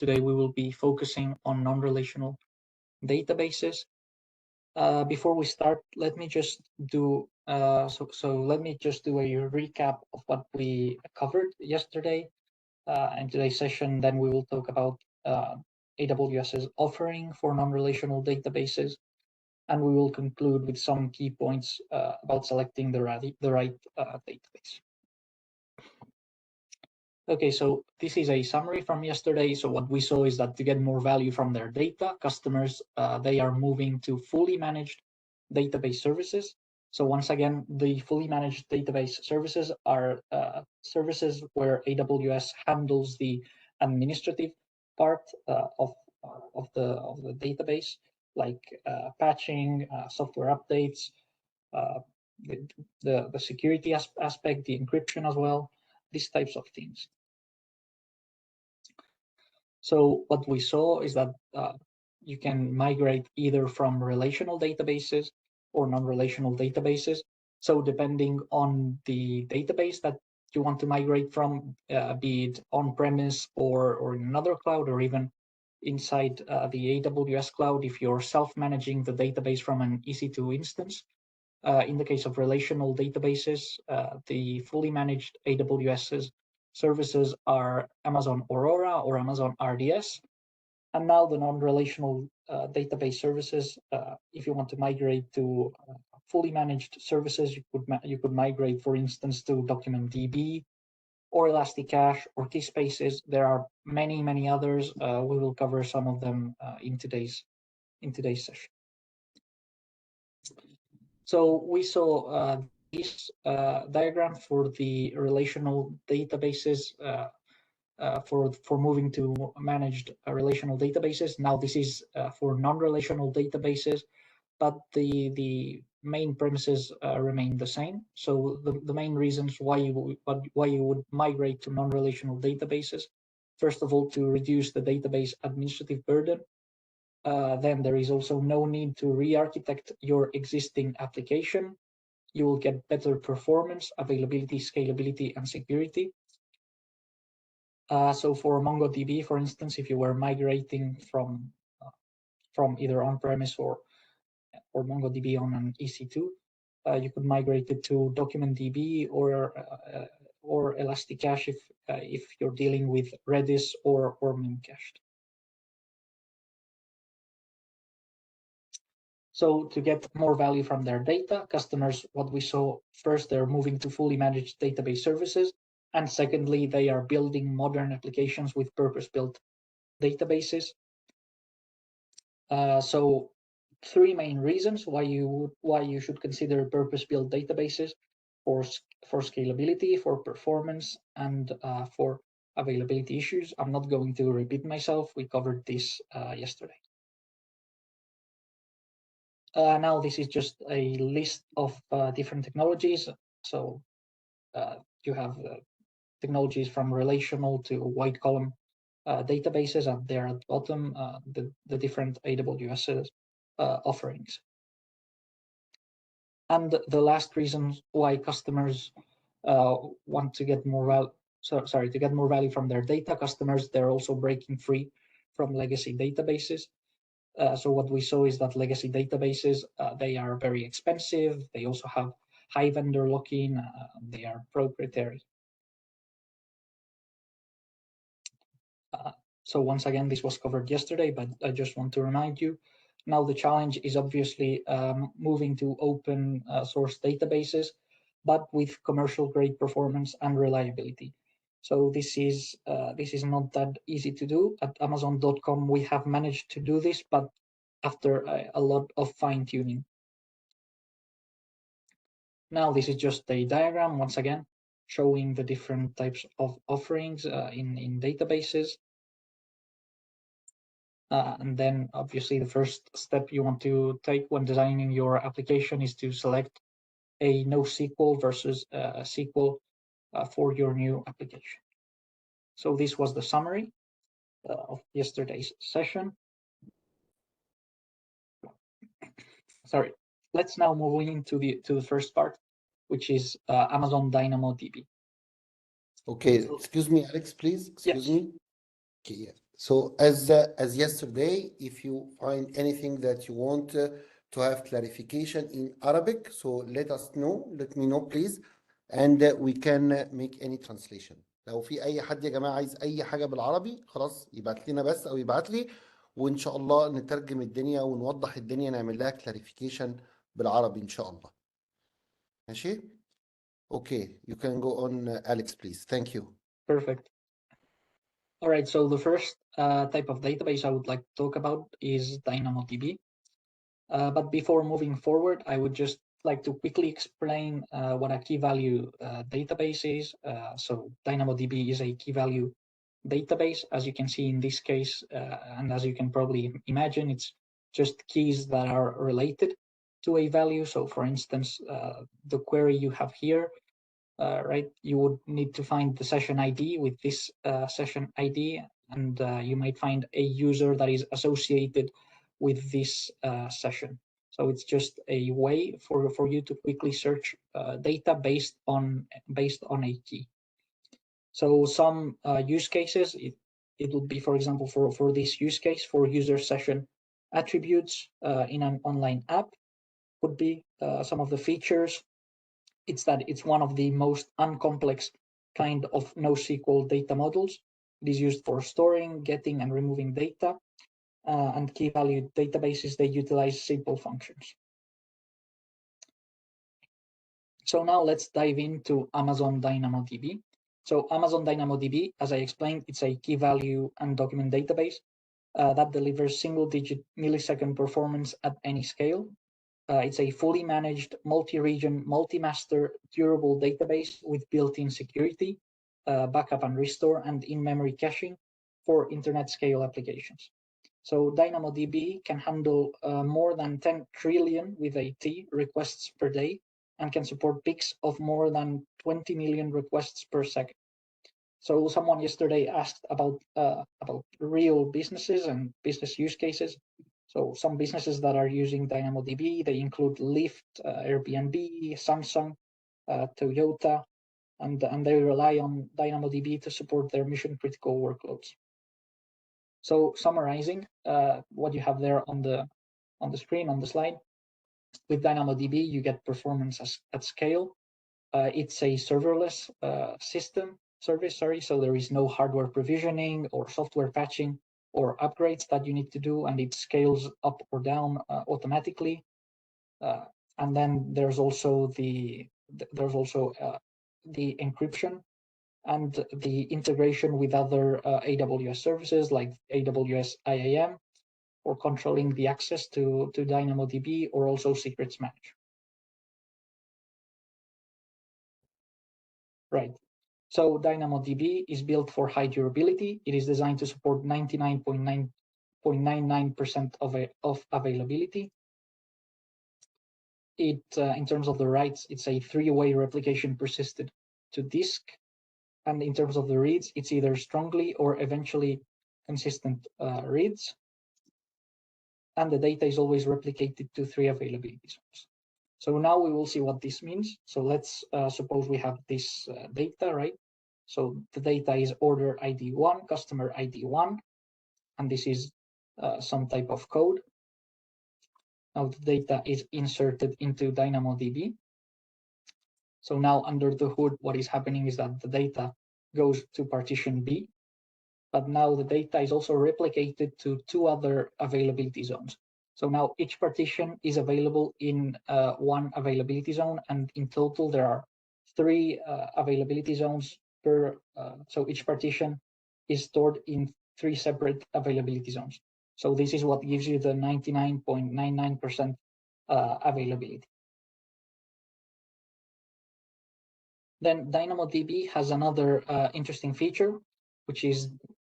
Today we will be focusing on non-relational databases. Before we start, let me just do let me just do a recap of what we covered yesterday in today's session. Then we will talk about AWS's offering for non-relational databases, and we will conclude with some key points about selecting the right database. Okay, so this is a summary from yesterday. So what we saw is that to get more value from their data, customers, they are moving to fully managed database services. So once again, the fully managed database services are services where AWS handles the administrative part of the database, like patching, software updates, the security aspect, the encryption as well, these types of things. So what we saw is that you can migrate either from relational databases or non-relational databases. So depending on the database that you want to migrate from, be it on-premise or in another cloud, or even inside the AWS cloud, if you're self-managing the database from an EC2 instance. In the case of relational databases, the fully managed AWS's services are Amazon Aurora or Amazon RDS. And now the non-relational database services, if you want to migrate to fully managed services, you could migrate, for instance, to DocumentDB or Elasticache or Keyspaces. There are many others. We will cover some of them in today's session. So we saw this diagram for the relational databases for moving to managed relational databases. Now this is for non-relational databases, but the main premises remain the same. So the main reasons why you would migrate to non-relational databases, first of all, to reduce the database administrative burden. Then there is also no need to re-architect your existing application. You will get better performance, availability, scalability, and security. So for MongoDB, for instance, if you were migrating from either on-premise or MongoDB on an EC2, you could migrate it to DocumentDB or Elasticache if you're dealing with Redis or Memcached. So to get more value from their data, customers, what we saw first, they're moving to fully managed database services. And secondly, they are building modern applications with purpose-built databases. So three main reasons why you should consider purpose-built databases: for scalability, for performance, and for availability issues. I'm not going to repeat myself. We covered this yesterday. Now this is just a list of different technologies. So you have technologies from relational to white column databases, and there at the bottom the different AWS offerings. And the last reason why customers want to get more value from their data, they're also breaking free from legacy databases. So what we saw is that legacy databases, they are very expensive. They also have high vendor lock-in. They are proprietary. So once again, this was covered yesterday, but I just want to remind you. Now the challenge is obviously moving to open source databases, but with commercial grade performance and reliability. So this is not that easy to do. At Amazon.com, we have managed to do this, but after a lot of fine-tuning. Now this is just a diagram, once again, showing the different types of offerings in databases. And then obviously the first step you want to take when designing your application is to select a NoSQL versus a SQL for your new application. So this was the summary of yesterday's session. Sorry, let's now move into the first part, which is Amazon DynamoDB. Okay, excuse me, Alex, please. Excuse me. Okay, yeah. So as yesterday, if you find anything that you want to have clarification in Arabic, so let us know, let me know please, and we can make any translation. لو في أي حد يا جماعة عايز أي حاجة بالعربي خلاص يبعت لنا بس أو يبعت لي، وإن شاء الله نترجم الدنيا ونوضح الدنيا نعمل لها clarification بالعربي إن شاء الله. ماشي؟ Okay, you can go on, Alex, please. Thank you. Perfect. All right, so the first type of database I would like to talk about is DynamoDB. But before moving forward, I would just like to quickly explain what a key value database is. So DynamoDB is a key value database. As you can see in this case, and as you can probably imagine, it's just keys that are related to a value. So for instance, the query you have here, right, you would need to find the session ID with this session ID, and you might find a user that is associated with this session. So it's just a way for you to quickly search data based on a key. So some use cases, it would be, for example, for this use case, for user session attributes in an online app, would be some of the features. It's that it's one of the most uncomplex kind of NoSQL data models. It is used for storing, getting, and removing data. And key value databases, they utilize simple functions. So now let's dive into Amazon DynamoDB. So Amazon DynamoDB, as I explained, it's a key value and document database that delivers single-digit millisecond performance at any scale. It's a fully managed, multi-region, multi-master, durable database with built-in security, backup and restore, and in-memory caching for internet scale applications. So DynamoDB can handle more than 10 trillion with a T requests per day and can support peaks of more than 20 million requests per second. So someone yesterday asked about real businesses and business use cases. So some businesses that are using DynamoDB, they include Lyft, Airbnb, Samsung, Toyota, and they rely on DynamoDB to support their mission critical workloads. So summarizing what you have there on the screen on the slide, with DynamoDB you get performance at scale. It's a serverless service, so there is no hardware provisioning or software patching or upgrades that you need to do, and it scales up or down automatically. And then there's also the encryption and the integration with other AWS services like AWS IAM for controlling the access to DynamoDB, or also secrets management. Right. So DynamoDB is built for high durability. It is designed to support 99.99% of availability. It, in terms of the writes, it's a three-way replication persisted to disk. And in terms of the reads, it's either strongly or eventually consistent reads. And the data is always replicated to 3 availability zones. So now we will see what this means. So let's suppose we have this data, right? So the data is order ID 1, customer ID 1, and this is some type of code. Now the data is inserted into DynamoDB. So now under the hood, what is happening is that the data goes to partition B, but now the data is also replicated to 2 other availability zones. So now each partition is available in 1 availability zone, and in total there are 3 availability zones per, so each partition is stored in 3 separate availability zones. So this is what gives you the 99.99% availability. Then DynamoDB has another interesting feature, which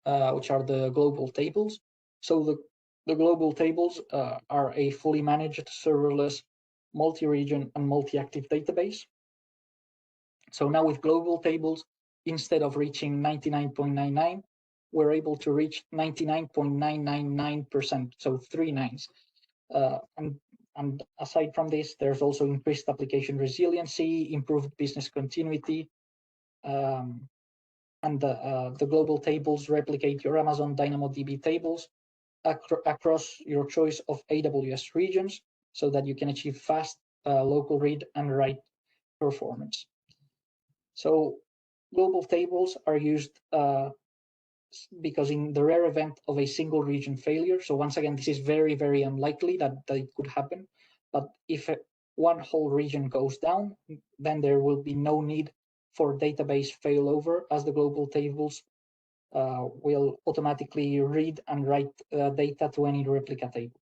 are the global tables. So the global tables are a fully managed, serverless, multi-region, and multi-active database. So now with global tables, instead of reaching 99.99, we're able to reach 99.999%, so 3 nines. And aside from this, there's also increased application resiliency, improved business continuity, and the global tables replicate your Amazon DynamoDB tables across your choice of AWS regions so that you can achieve fast local read and write performance. So global tables are used because in the rare event of a single region failure, so once again, this is very, very unlikely that it could happen, but if one whole region goes down, then there will be no need for database failover, as the global tables will automatically read and write data to any replica table.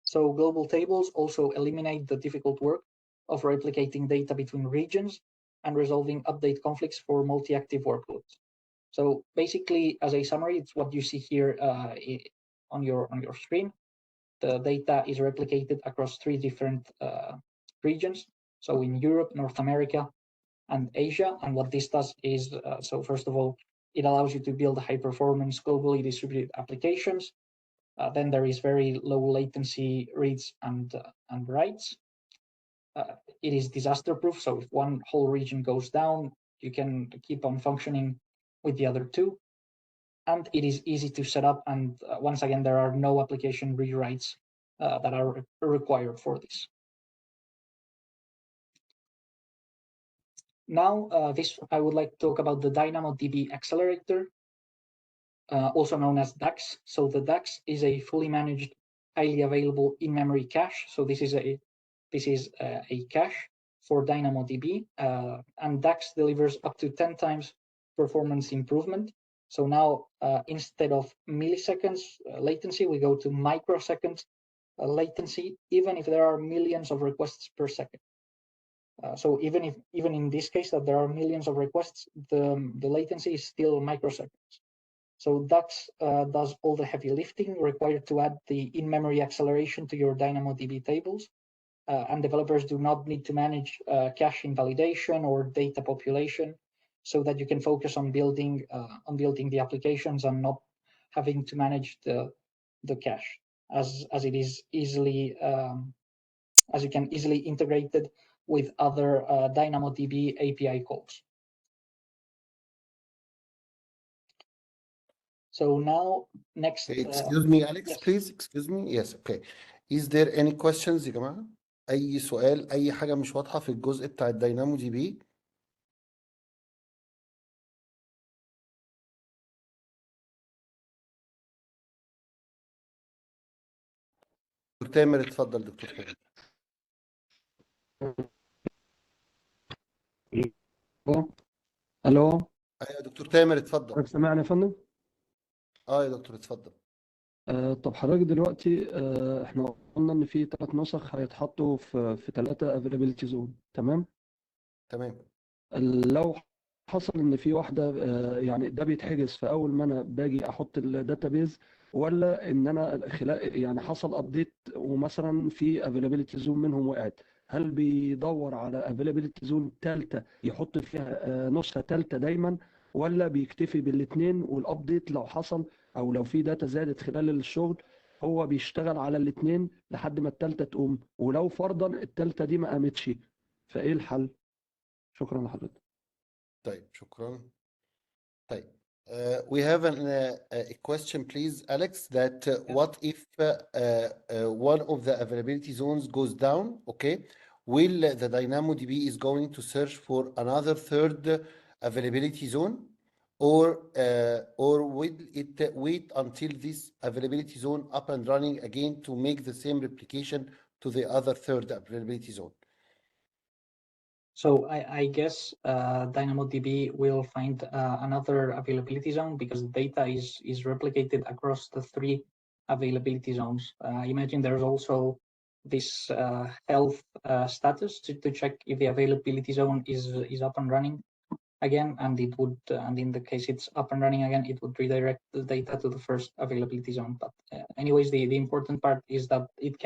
So global tables also eliminate the difficult work of replicating data between regions and resolving update conflicts for multi-active workloads. So basically, as a summary, it's what you see here on your screen. The data is replicated across 3 different regions. So in Europe, North America, and Asia. And what this does is, so first of all, it allows you to build high-performance, globally distributed applications. Then there is very low latency reads and writes. It is disaster-proof, so if one whole region goes down, you can keep on functioning with the other 2. And it is easy to set up, and once again, there are no application rewrites that are required for this. Now, I would like to talk about the DynamoDB Accelerator, also known as DAX. So the DAX is a fully managed, highly available in-memory cache. So this is a cache for DynamoDB, and DAX delivers up to 10 times performance improvement. So now, instead of milliseconds latency, we go to microseconds latency, even if there are millions of requests per second. So even in this case that there are millions of requests, the latency is still microseconds. So DAX does all the heavy lifting required to add the in-memory acceleration to your DynamoDB tables, and developers do not need to manage cache invalidation or data population, so that you can focus on building the applications and not having to manage the cache, as it is easily as you can easily integrate it with other DynamoDB API calls. So now, next. Excuse me, Alex, yes. please. Excuse me. Yes, okay. Is there any questions يا جماعة؟ أي سؤال، أي حاجة مش واضحة في الجزء بتاع الدينامو دي بي؟ دكتور تامر اتفضل دكتور تامر. الو أيوة دكتور تامر اتفضل. حضرتك سامعني يا فندم؟ يا دكتور اتفضل. طب حضرتك دلوقتي احنا قلنا ان في 3 نسخ هيتحطوا في 3 availability zone، تمام؟ تمام. لو حصل ان في واحده يعني ده بيتحجز في اول ما انا باجي احط الداتابيز، ولا ان انا خلال يعني حصل ابديت ومثلا في availability zone منهم وقعت، هل بيدور على availability zone ثالثه يحط فيها نسخه ثالثه دايما، ولا بيكتفي بالاثنين والابديت لو حصل او لو في داتا زادت خلال الشغل هو بيشتغل على الاثنين لحد ما الثالثه تقوم، ولو فرضا الثالثه دي ما قامتش فايه الحل؟ شكرا لحضرتك. طيب شكرا. طيب we have a question please Alex that what if one of the availability zones goes down, okay, will the DynamoDB is going to search for another third availability zone, or will it wait until this availability zone up and running again to make the same replication to the other third availability zone? So I guess DynamoDB will find another availability zone because the data is replicated across the 3 availability zones. I imagine there's also this health status to check if the availability zone is up and running again, and it would, and in the case it's up and running again, it would redirect the data to the first availability zone. But anyways, the important part is that it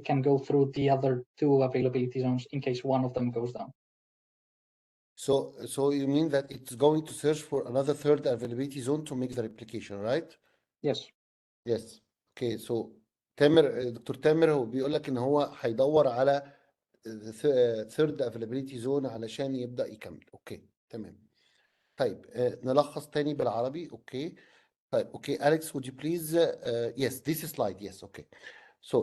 can go through the other 2 availability zones in case one of them goes down. So you mean that it's going to search for another third availability zone to make the replication, right? Yes. Yes. Okay. So دكتور تامر هو بيقول لك ان هو هيدور على ثيرد افيلابيلتي زون علشان يبدا يكمل. اوكي تمام. طيب نلخص تاني بالعربي. اوكي طيب اوكي اليكس would you please yes this slide yes اوكي so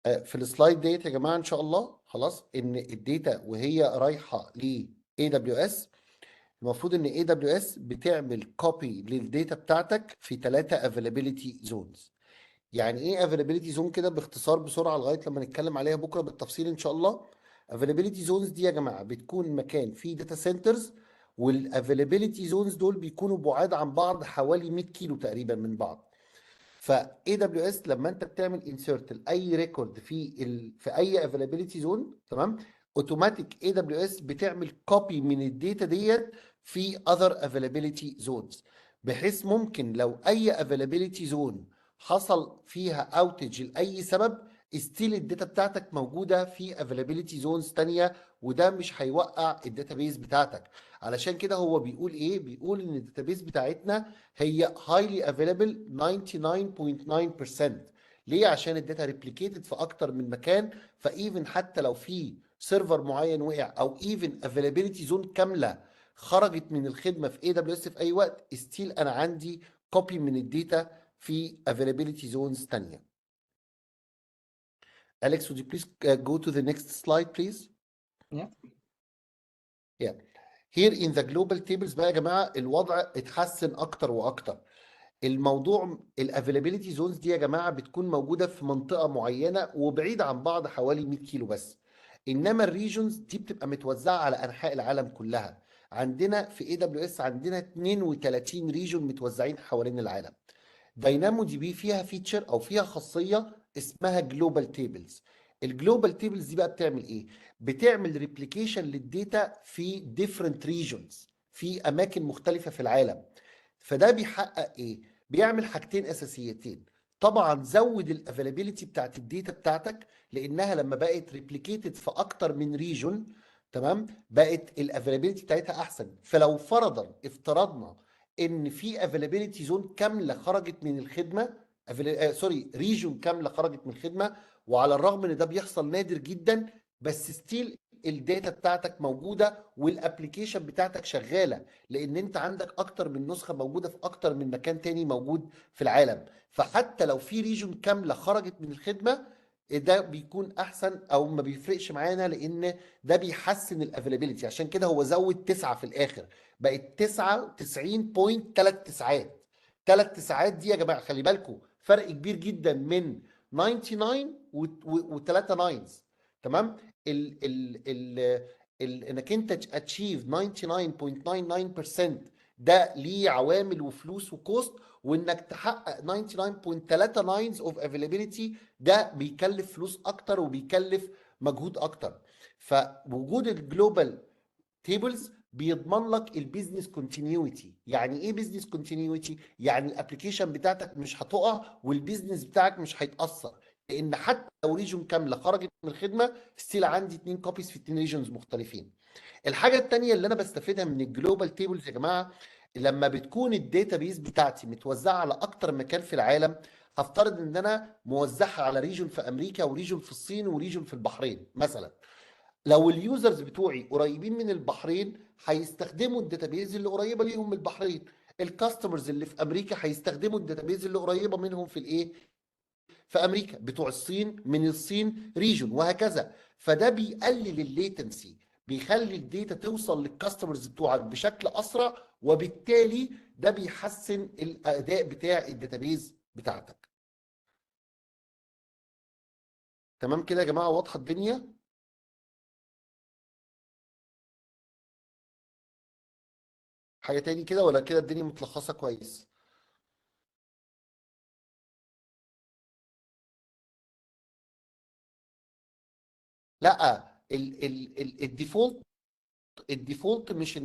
في السلايد ديت يا جماعه ان شاء الله خلاص ان الداتا وهي رايحه ل AWS المفروض ان AWS بتعمل كوبي للداتا بتاعتك في 3 availability zones. يعني ايه availability zone كده باختصار بسرعه لغايه لما نتكلم عليها بكره بالتفصيل ان شاء الله. availability zones دي يا جماعه بتكون مكان فيه داتا سنترز، والافيلابيلتي زونز دول بيكونوا بعاد عن بعض حوالي 100 كيلو تقريبا من بعض. ف AWS لما انت بتعمل انسيرت لاي ريكورد في اي افيلابيلتي زون تمام، اوتوماتيك AWS بتعمل كوبي من الداتا ديت في other availability zones، بحيث ممكن لو اي availability زون حصل فيها اوتج لاي سبب ستيل الداتا بتاعتك موجوده في availability زونز تانية، وده مش هيوقع الداتابيز بتاعتك. علشان كده هو بيقول ايه؟ بيقول ان الداتابيز بتاعتنا هي highly available 99.9%. ليه؟ عشان الداتا ريبليكيتد في اكتر من مكان، فايفن حتى لو في سيرفر معين وقع او ايفن افيلابيلتي زون كامله خرجت من الخدمه في اي دبليو اس في اي وقت، ستيل انا عندي كوبي من الداتا في افيلابيلتي زونز ثانيه. Alex, would you please go to the next slide, please? Yeah. Yeah. Here in the global tables بقى يا جماعه الوضع اتحسن اكتر واكتر. الموضوع الافيلابيلتي زونز دي يا جماعه بتكون موجوده في منطقه معينه وبعيده عن بعض حوالي 100 كيلو بس، انما الريجونز دي بتبقى متوزعه على انحاء العالم كلها. عندنا في AWS عندنا 32 ريجون متوزعين حوالين العالم. داينامو دي بي فيها فيتشر او فيها خاصيه اسمها جلوبال تيبلز. الجلوبال تيبلز دي بقى بتعمل ايه؟ بتعمل ريبليكيشن للديتا في ديفرنت ريجونز في اماكن مختلفه في العالم. فده بيحقق ايه؟ بيعمل حاجتين اساسيتين. طبعا زود الافيلابيلتي بتاعت الداتا بتاعتك، لانها لما بقت ريبليكيتد في اكتر من ريجون تمام بقت الافيلابيلتي بتاعتها احسن. فلو افترضنا ان في افيلابيلتي زون كامله خرجت من الخدمه، سوري ريجون كامله خرجت من الخدمه، وعلى الرغم ان ده بيحصل نادر جدا، بس ستيل الداتا بتاعتك موجوده والابلكيشن بتاعتك شغاله، لان انت عندك اكتر من نسخه موجوده في اكتر من مكان تاني موجود في العالم. فحتى لو في ريجون كامله خرجت من الخدمه ده بيكون احسن او ما بيفرقش معانا، لان ده بيحسن الافيلابيلتي. عشان كده هو زود 9 في الاخر، بقت 99.3. 3 دي يا جماعه خلي بالكم فرق كبير جدا من 99 و3 ناينز تمام. انك انت اتشيف 99.99% ده ليه عوامل وفلوس وكوست، وانك تحقق 99.3 ناينز اوف افيلابيلتي ده بيكلف فلوس اكتر وبيكلف مجهود اكتر. فوجود الجلوبال تيبلز بيضمن لك البيزنس كونتينيوتي. يعني ايه بيزنس كونتينيوتي؟ يعني الابلكيشن بتاعتك مش هتقع والبيزنس بتاعك مش هيتاثر، لان حتى لو ريجون كامله خرجت من الخدمه ستيل عندي 2 كوبيز في 2 ريجونز مختلفين. الحاجه الثانيه اللي انا بستفيدها من الجلوبال تيبلز يا جماعه، لما بتكون الداتا بيز بتاعتي متوزعه على اكتر مكان في العالم، هفترض ان انا موزعها على ريجون في امريكا وريجون في الصين وريجون في البحرين مثلا. لو اليوزرز بتوعي قريبين من البحرين هيستخدموا الداتابيز اللي قريبه ليهم من البحرين، الكاستمرز اللي في امريكا هيستخدموا الداتابيز اللي قريبه منهم في الايه في امريكا، بتوع الصين من الصين ريجون وهكذا. فده بيقلل الليتنسي، بيخلي الداتا توصل للكاستمرز بتوعك بشكل اسرع، وبالتالي ده بيحسن الاداء بتاع الداتابيز بتاعتك. تمام كده يا جماعه؟ واضحه الدنيا؟ حاجه تاني كده ولا كده الدنيا متلخصه كويس؟ لا الديفولت، الديفولت مش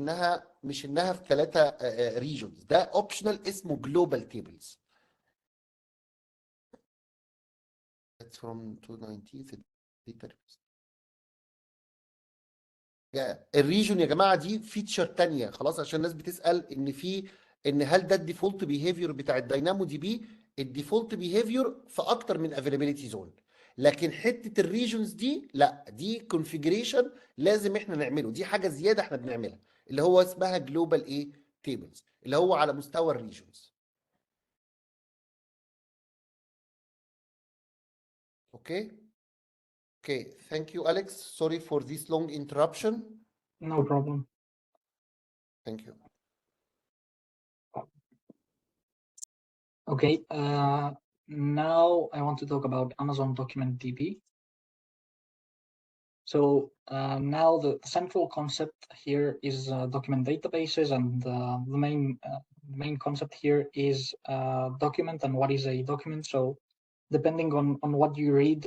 انها في 3 ريجونز، ده اوبشنال اسمه جلوبال تيبلز. That's from 219 الريجون يا جماعه دي فيتشر تانية خلاص، عشان الناس بتسال ان هل ده الديفولت بيهيفير بتاع الداينامو دي بي؟ الديفولت بيهيفير في اكتر من افيلابيلتي زون. لكن حته الريجونز دي لا، دي كونفيجريشن لازم احنا نعمله، دي حاجه زياده احنا بنعملها، اللي هو اسمها جلوبال ايه تيبلز، اللي هو على مستوى الريجونز. اوكي. اوكي ثانك يو اليكس، سوري فور ذيس لونج interruption. No problem. Thank you. Okay, now I want to talk about Amazon Document DB. So now the central concept here is document databases, and the main concept here is document and what is a document. So depending on what you read,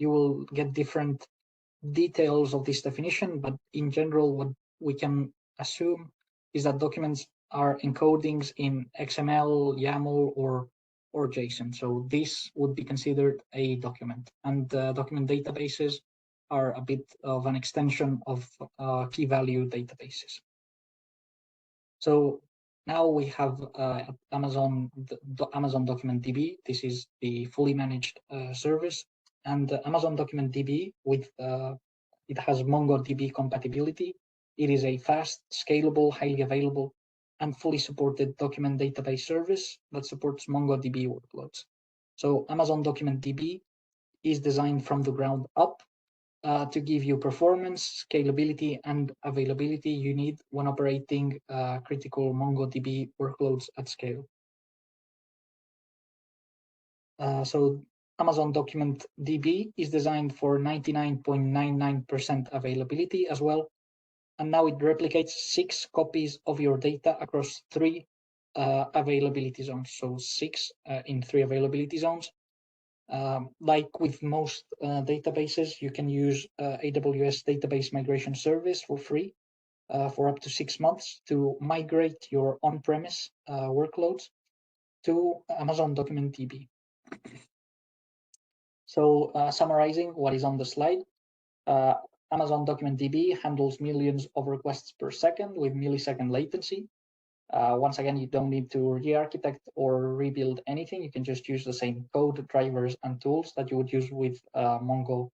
you will get different details of this definition, but in general, what we can assume is that documents are encodings in XML, YAML, or JSON. So this would be considered a document, and document databases are a bit of an extension of key value databases. So now we have Amazon Document DB. This is the fully managed service, and Amazon Document DB with it has MongoDB compatibility. It is a fast, scalable, highly available, and fully supported document database service that supports MongoDB workloads. So Amazon Document DB is designed from the ground up to give you performance, scalability, and availability you need when operating critical MongoDB workloads at scale. So Amazon Document DB is designed for 99.99% availability as well. And now it replicates 6 copies of your data across 3 availability zones. So 6 in 3 availability zones. Like with most databases, you can use AWS Database Migration Service for free for up to 6 months to migrate your on-premise workloads to Amazon Document DB. So summarizing what is on the slide, Amazon Document DB handles millions of requests per second with millisecond latency. Once again, you don't need to re-architect or rebuild anything. You can just use the same code, drivers, and tools that you would use with MongoDB.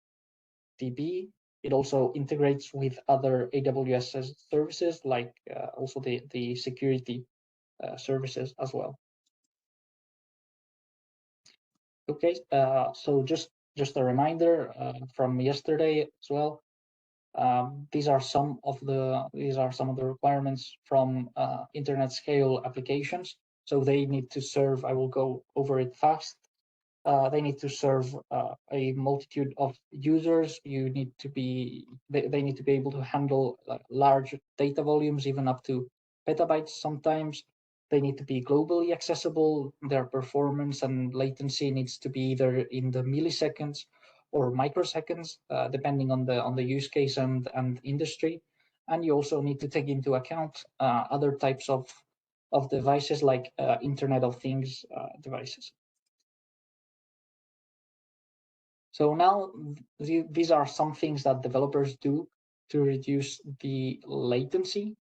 It also integrates with other AWS services, like also the security services as well. Okay, so just a reminder from yesterday as well. These are some of the requirements from internet scale applications. So they need to serve. I will go over it fast. They need to serve a multitude of users. You need to be. They need to be able to handle large data volumes, even up to petabytes sometimes. They need to be globally accessible. Their performance and latency needs to be either in the milliseconds or microseconds, depending on the use case and industry. And you also need to take into account other types of devices like Internet of Things devices. So now these are some things that developers do to reduce the latency.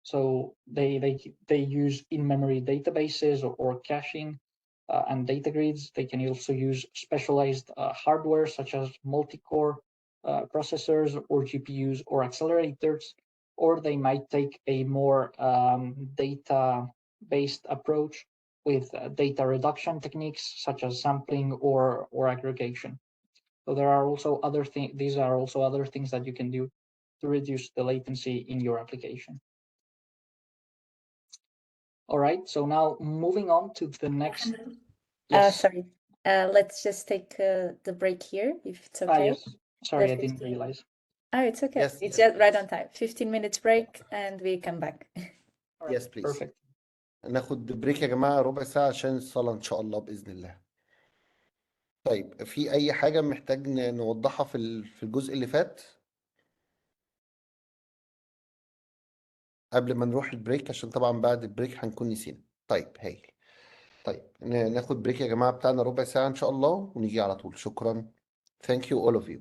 So they use in-memory databases or caching and data grids. They can also use specialized hardware such as multi-core processors or GPUs or accelerators, or they might take a more data-based approach with data reduction techniques such as sampling or aggregation. So there are also other things. These are also other things that you can do to reduce the latency in your application. All right, so now moving on to the next. Yes. Sorry, let's just take the break here, if it's okay. Yes, sorry, I didn't realize. Oh, it's okay. Yes, it's yes, just right please. on time. 15 minutes break and we come back. All right, Yes, please. perfect. ناخد بريك يا جماعة ربع ساعة عشان الصلاة إن شاء الله بإذن الله. طيب في أي حاجة محتاج نوضحها في الجزء اللي فات قبل ما نروح البريك، عشان طبعا بعد البريك هنكون نسينا. طيب هايل. طيب ناخد بريك يا جماعة بتاعنا ربع ساعة إن شاء الله ونيجي على طول. شكرا. Thank you all of you.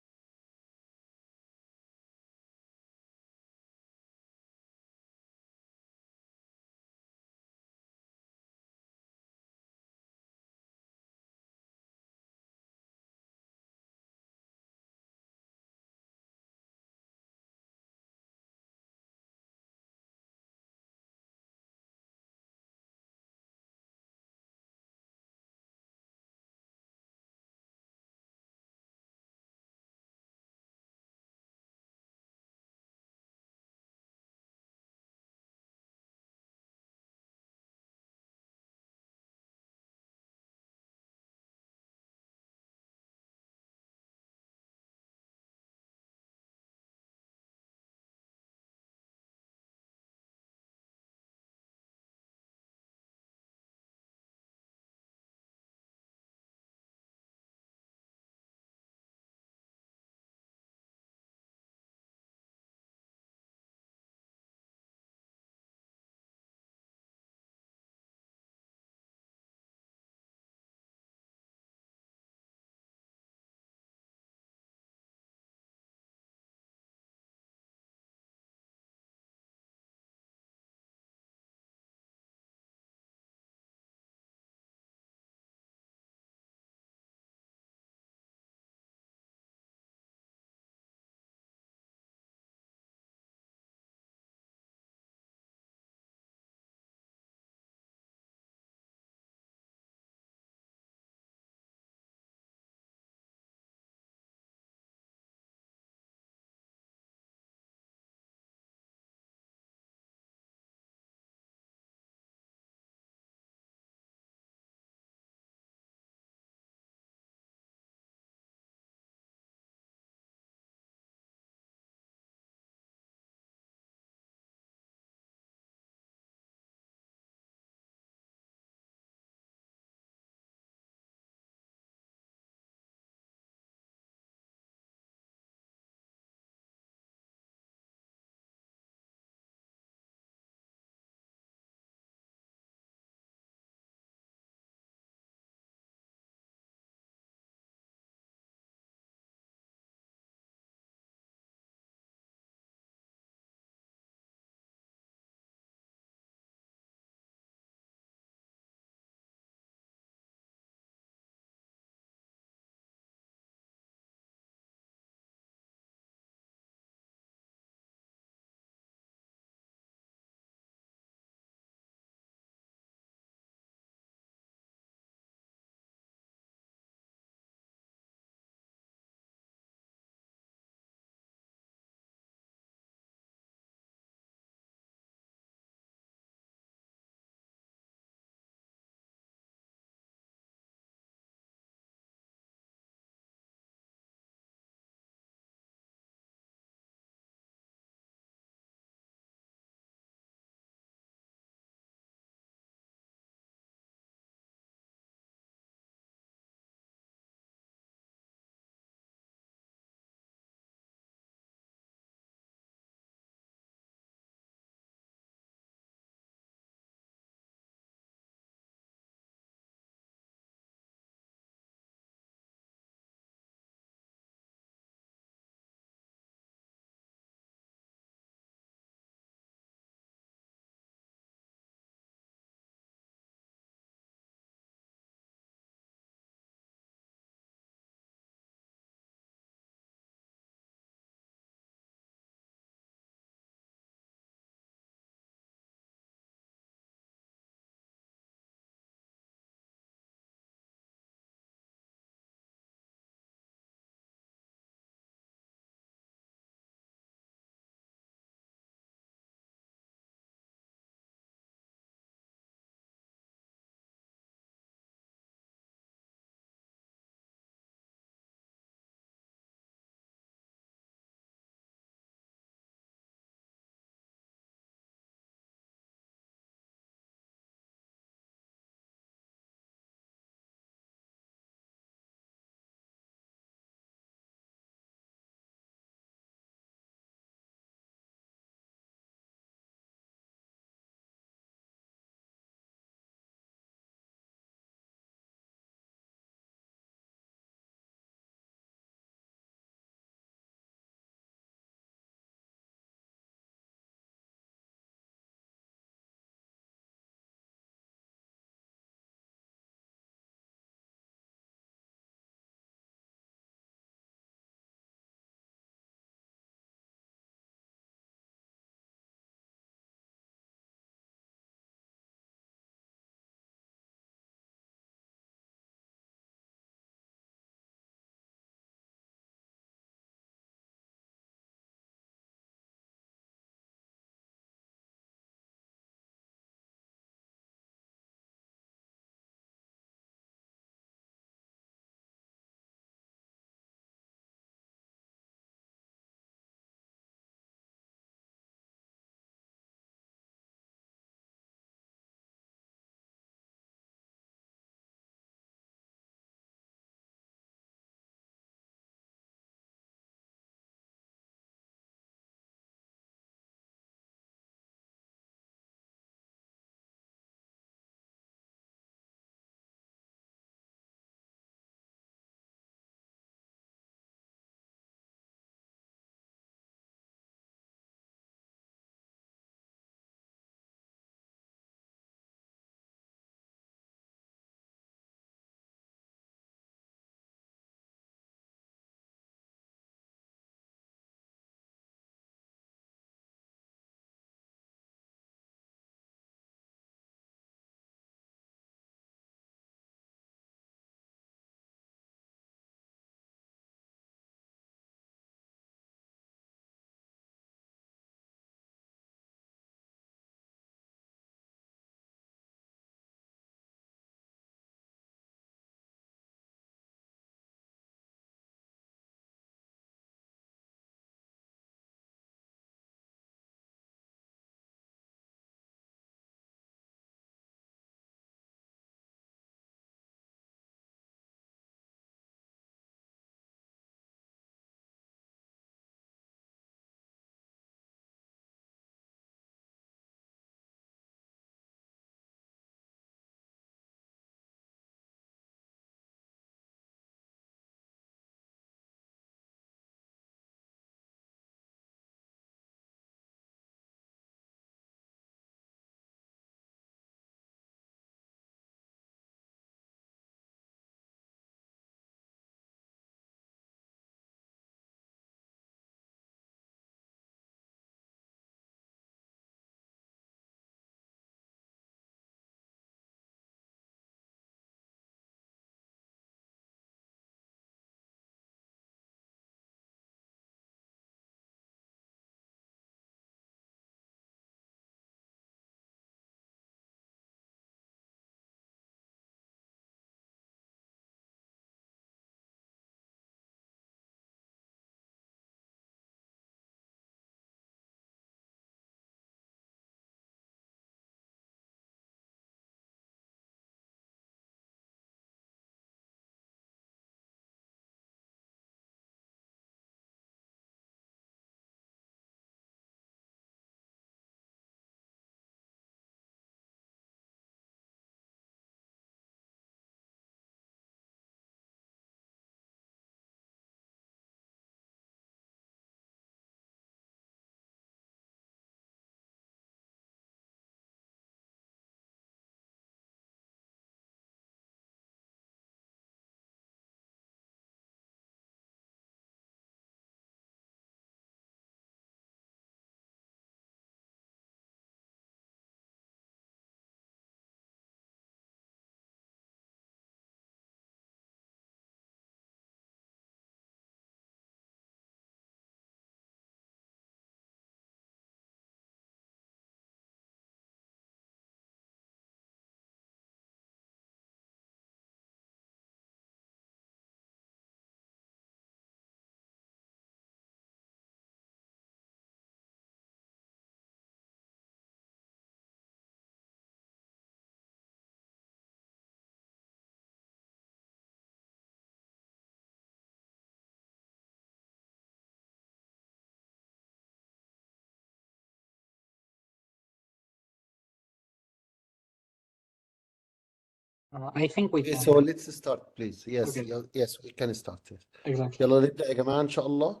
I think we Okay, can. so let's start please. Yes, Okay. yes, we can start. Yes. Exactly. يلا نبدأ يا جماعة إن شاء الله.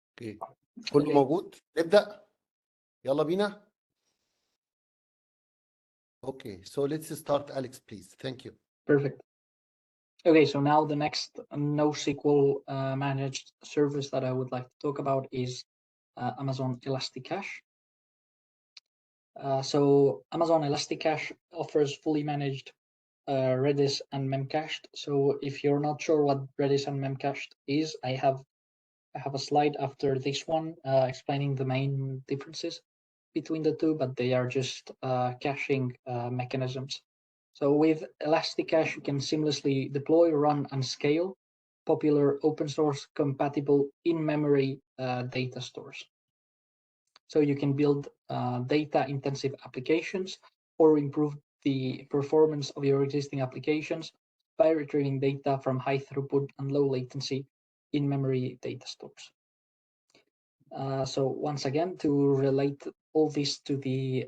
اوكي كله Okay. موجود نبدأ يلا بينا. Okay, so let's start, Alex, please. Thank you. Perfect. Okay, so now the next NoSQL managed service that I would like to talk about is Amazon Elasticache. So Amazon Elasticache offers fully managed Redis and Memcached. So if you're not sure what Redis and Memcached is, I have a slide after this one explaining the main differences between the two, but they are just caching mechanisms. So with Elasticache, you can seamlessly deploy, run, and scale popular open source compatible in-memory data stores. So you can build data-intensive applications or improve the performance of your existing applications by retrieving data from high throughput and low latency in-memory data stores. So once again, to relate all this to the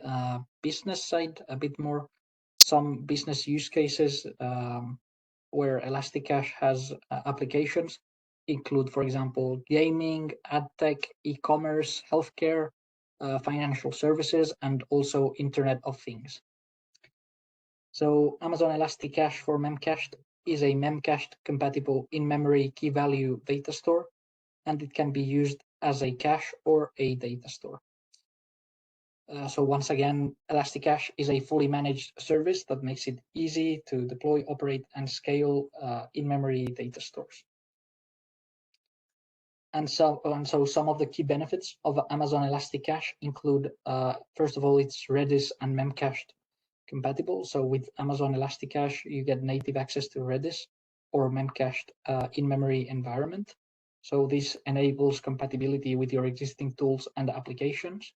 business side a bit more, some business use cases where Elasticache has applications include, for example, gaming, ad tech, e-commerce, healthcare, financial services, and also Internet of Things. So Amazon Elasticache for Memcached is a Memcached compatible in-memory key value data store, and it can be used as a cache or a data store. So once again, Elasticache is a fully managed service that makes it easy to deploy, operate, and scale in-memory data stores. And so some of the key benefits of Amazon Elasticache include, first of all, it's Redis and Memcached compatible. So with Amazon Elasticache, you get native access to Redis or Memcached in-memory environment. So this enables compatibility with your existing tools and applications.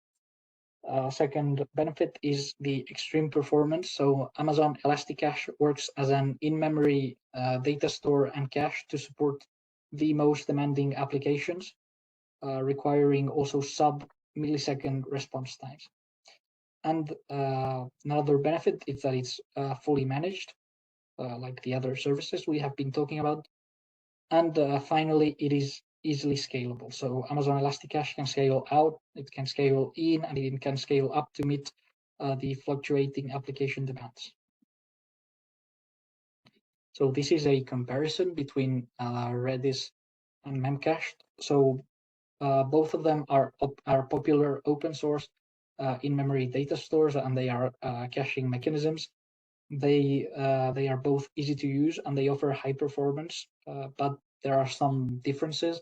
Second benefit is the extreme performance. So Amazon Elasticache works as an in-memory data store and cache to support the most demanding applications, requiring also sub-millisecond response times. And another benefit is that it's fully managed, like the other services we have been talking about. And finally, it is easily scalable. So Amazon Elasticache can scale out, it can scale in, and it can scale up to meet the fluctuating application demands. So this is a comparison between Redis and Memcached. So both of them are popular open source in-memory data stores, and they are caching mechanisms. They are both easy to use and they offer high performance, but there are some differences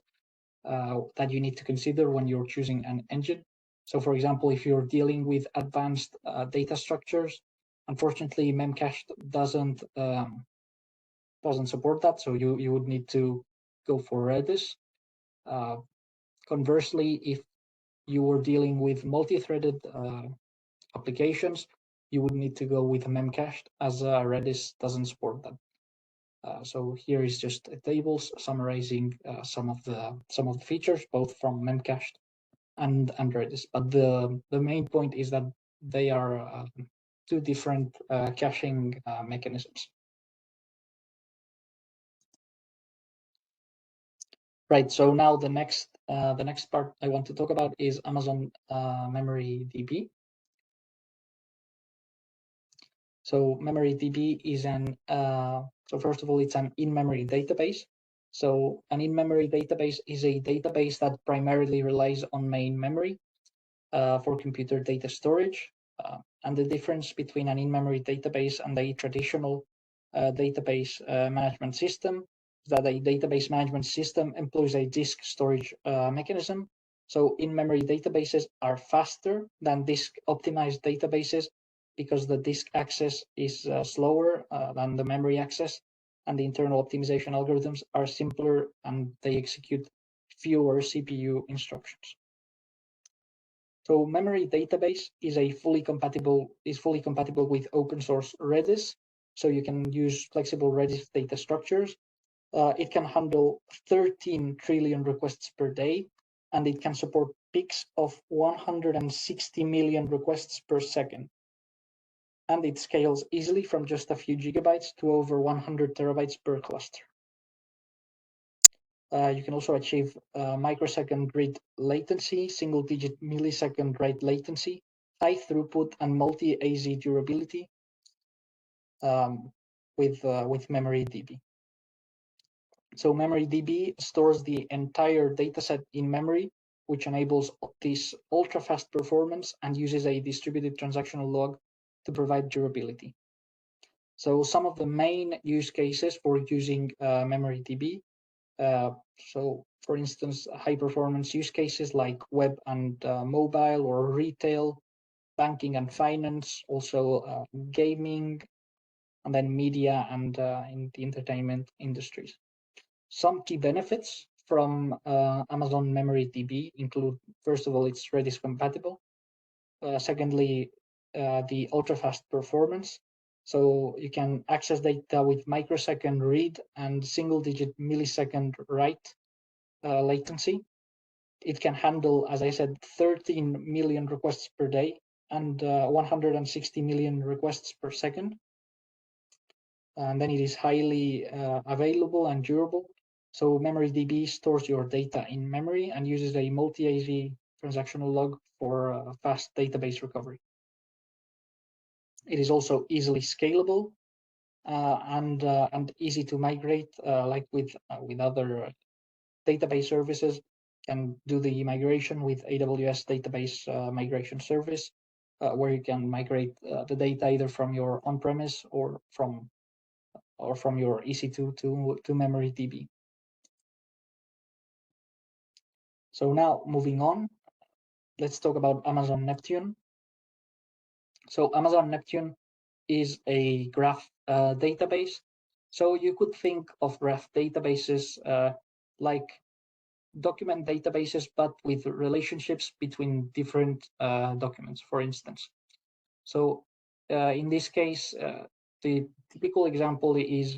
that you need to consider when you're choosing an engine. So for example, if you're dealing with advanced data structures, unfortunately, Memcached doesn't support that. So you would need to go for Redis. Conversely, if you were dealing with multi-threaded applications, you would need to go with Memcached, as Redis doesn't support that. So here is just a tables summarizing some of the features, both from Memcached and Redis. But the main point is that they are two different caching mechanisms. Right. So now the next part I want to talk about is Amazon Memory DB. So MemoryDB is so first of all, it's an in-memory database. So an in-memory database is a database that primarily relies on main memory for computer data storage. And the difference between an in-memory database and a traditional database management system is that a database management system employs a disk storage mechanism. So in-memory databases are faster than disk-optimized databases because the disk access is slower than the memory access, and the internal optimization algorithms are simpler and they execute fewer CPU instructions. So memory database is fully compatible with open source Redis. So you can use flexible Redis data structures. It can handle 13 trillion requests per day, and it can support peaks of 160 million requests per second. and it scales easily from just a few gigabytes to over 100 terabytes per cluster. You can also achieve microsecond read latency, single-digit millisecond write latency, high throughput, and multi-AZ durability with MemoryDB. So MemoryDB stores the entire dataset in memory, which enables this ultra-fast performance and uses a distributed transactional log to provide durability. So some of the main use cases for using MemoryDB. So for instance, high performance use cases like web and mobile or retail, banking and finance, also gaming, and then media and in the entertainment industries. Some key benefits from Amazon MemoryDB include, first of all, it's Redis compatible. Secondly, the ultra-fast performance. So you can access data with microsecond read and single-digit millisecond write latency. It can handle, as I said, 13 million requests per day and 160 million requests per second. And then it is highly available and durable. So MemoryDB stores your data in memory and uses a multi-AZ transactional log for fast database recovery. It is also easily scalable and easy to migrate, like with other database services. Can do the migration with AWS database migration service, where you can migrate the data either from your on-premise or from your EC2 to MemoryDB. So now moving on, let's talk about Amazon Neptune. So Amazon Neptune is a graph database. So you could think of graph databases like document databases, but with relationships between different documents, for instance. So in this case, the typical example is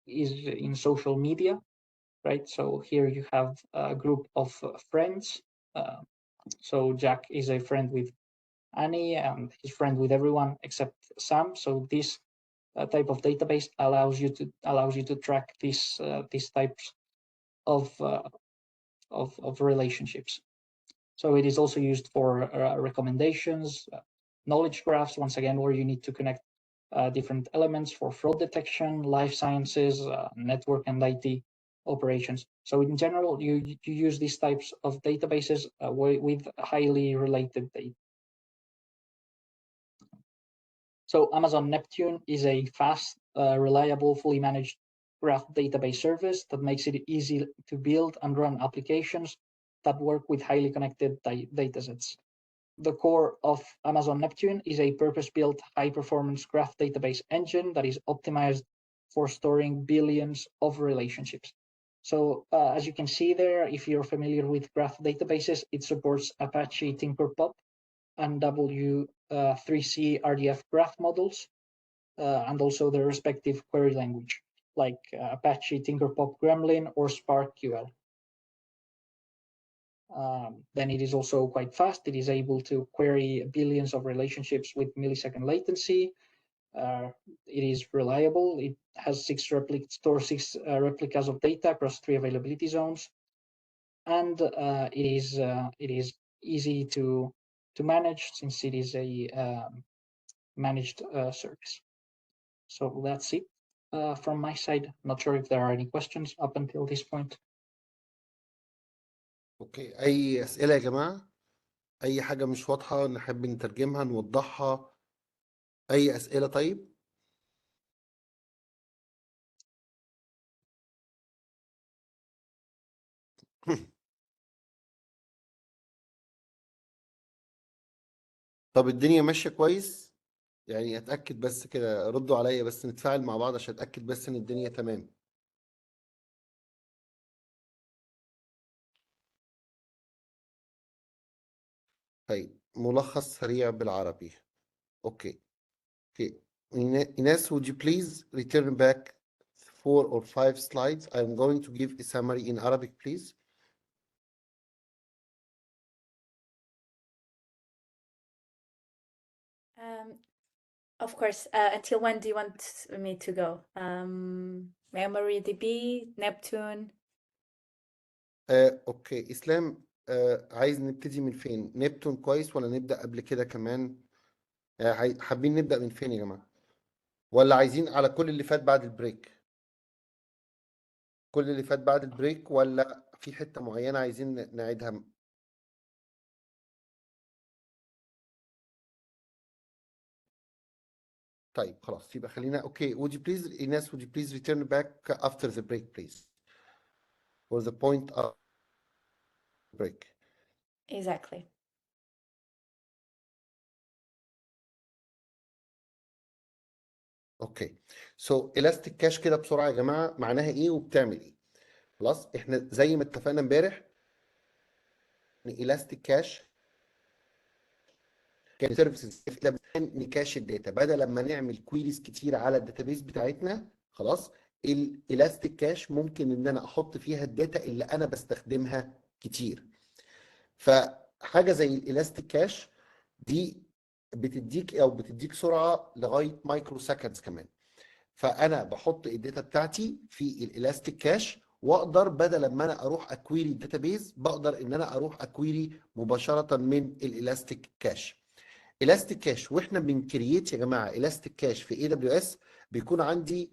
in social media, right? So here you have a group of friends. So Jack is a friend with Annie, and he's friend with everyone except Sam. So this type of database allows you to track these types of relationships. So it is also used for recommendations, knowledge graphs, once again, where you need to connect different elements for fraud detection, life sciences, network and IT operations. So in general, you use these types of databases with highly related data. So Amazon Neptune is a fast, reliable, fully managed graph database service that makes it easy to build and run applications that work with highly connected datasets. The core of Amazon Neptune is a purpose-built high-performance graph database engine that is optimized for storing billions of relationships. So as you can see there, if you're familiar with graph databases, it supports Apache Tinkerpop and W3C RDF graph models, and also their respective query language, like Apache Tinkerpop Gremlin or SparkQL. Then it is also quite fast. It is able to query billions of relationships with millisecond latency. It is reliable. It has stores six replicas of data across 3 availability zones, and it is easy to manage since it is a managed service. So that's it from my side. Not sure if there are any questions up until this point. اوكي، اي اسئله يا جماعه؟ اي حاجه مش واضحه نحب نترجمها نوضحها؟ اي اسئله؟ طيب طب الدنيا ماشيه كويس؟ يعني اتاكد بس كده، ردوا عليا بس نتفاعل مع بعض عشان اتاكد بس ان الدنيا تمام. طيب ملخص سريع بالعربي. اوكي اوكي. Ines, would you please return back 4 or 5 slides? I'm going to give a summary in Arabic, please. Of course. Until when do you want me to go? MariaDB, Neptune. اوكي اسلام، عايز نبتدي من فين؟ نبتون كويس ولا نبدأ قبل كده كمان؟ حابين نبدأ من فين يا جماعة؟ ولا عايزين على كل اللي فات بعد البريك؟ كل اللي فات بعد البريك ولا في حتة معينة عايزين نعيدها؟ طيب خلاص يبقى خلينا اوكي. would you please Ines would you please return back after the break please for the point of break. Exactly. اوكي سو elastic كاش كده بسرعة يا جماعة معناها ايه وبتعمل ايه؟ خلاص احنا زي ما اتفقنا امبارح ان elastic كاش كان سيرفيسز نكاش الداتا بدل لما نعمل كويريز كتير على الداتابيس بتاعتنا. خلاص الالاستيك كاش ممكن ان انا احط فيها الداتا اللي انا بستخدمها كتير. فحاجه زي الالاستيك كاش دي بتديك سرعه لغايه مايكرو سكندز كمان. فانا بحط الداتا بتاعتي في الالاستيك كاش واقدر بدل ما انا اروح اكويري الداتابيز بقدر ان انا اروح اكويري مباشره من الالاستيك كاش. الاستيك كاش واحنا بنكرييت يا جماعه الاستيك كاش في اي دبليو اس بيكون عندي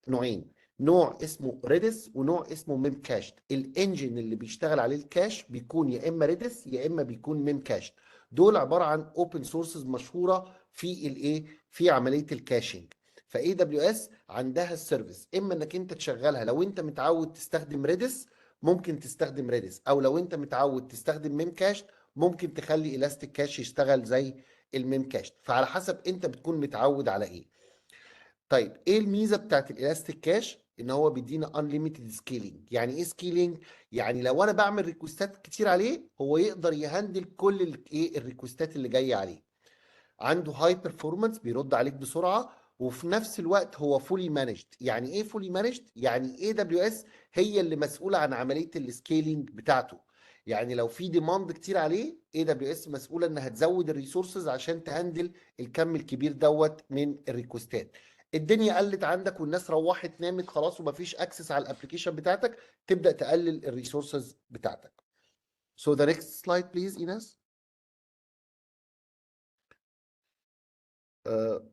نوعين، نوع اسمه ريدس ونوع اسمه ميم كاش. الانجن اللي بيشتغل عليه الكاش بيكون يا اما ريدس يا اما بيكون ميم كاش. دول عباره عن اوبن سورسز مشهوره في الايه في عمليه الكاشنج. فاي دبليو اس عندها السيرفيس اما انك انت تشغلها لو انت متعود تستخدم ريدس ممكن تستخدم ريدس، او لو انت متعود تستخدم ميم كاش ممكن تخلي الاستيك كاش يشتغل زي الميم كاش. فعلى حسب انت بتكون متعود على ايه. طيب ايه الميزه بتاعت الالاستيك كاش؟ ان هو بيدينا انليميتد سكيلينج. يعني ايه سكيلينج؟ يعني لو انا بعمل ريكوستات كتير عليه هو يقدر يهندل كل الايه الريكوستات اللي جايه عليه. عنده هاي بيرفورمانس بيرد عليك بسرعه وفي نفس الوقت هو فولي مانجد. يعني ايه فولي مانجد؟ يعني اي دبليو اس هي اللي مسؤوله عن عمليه السكيلينج بتاعته. يعني لو في ديماند كتير عليه اي دبليو اس مسؤوله انها تزود الريسورسز عشان تهندل الكم الكبير دوت من الريكوستات. الدنيا قلت عندك والناس روحت نامت خلاص ومفيش اكسس على الابلكيشن بتاعتك تبدا تقلل الريسورسز بتاعتك. So the next slide please Ines.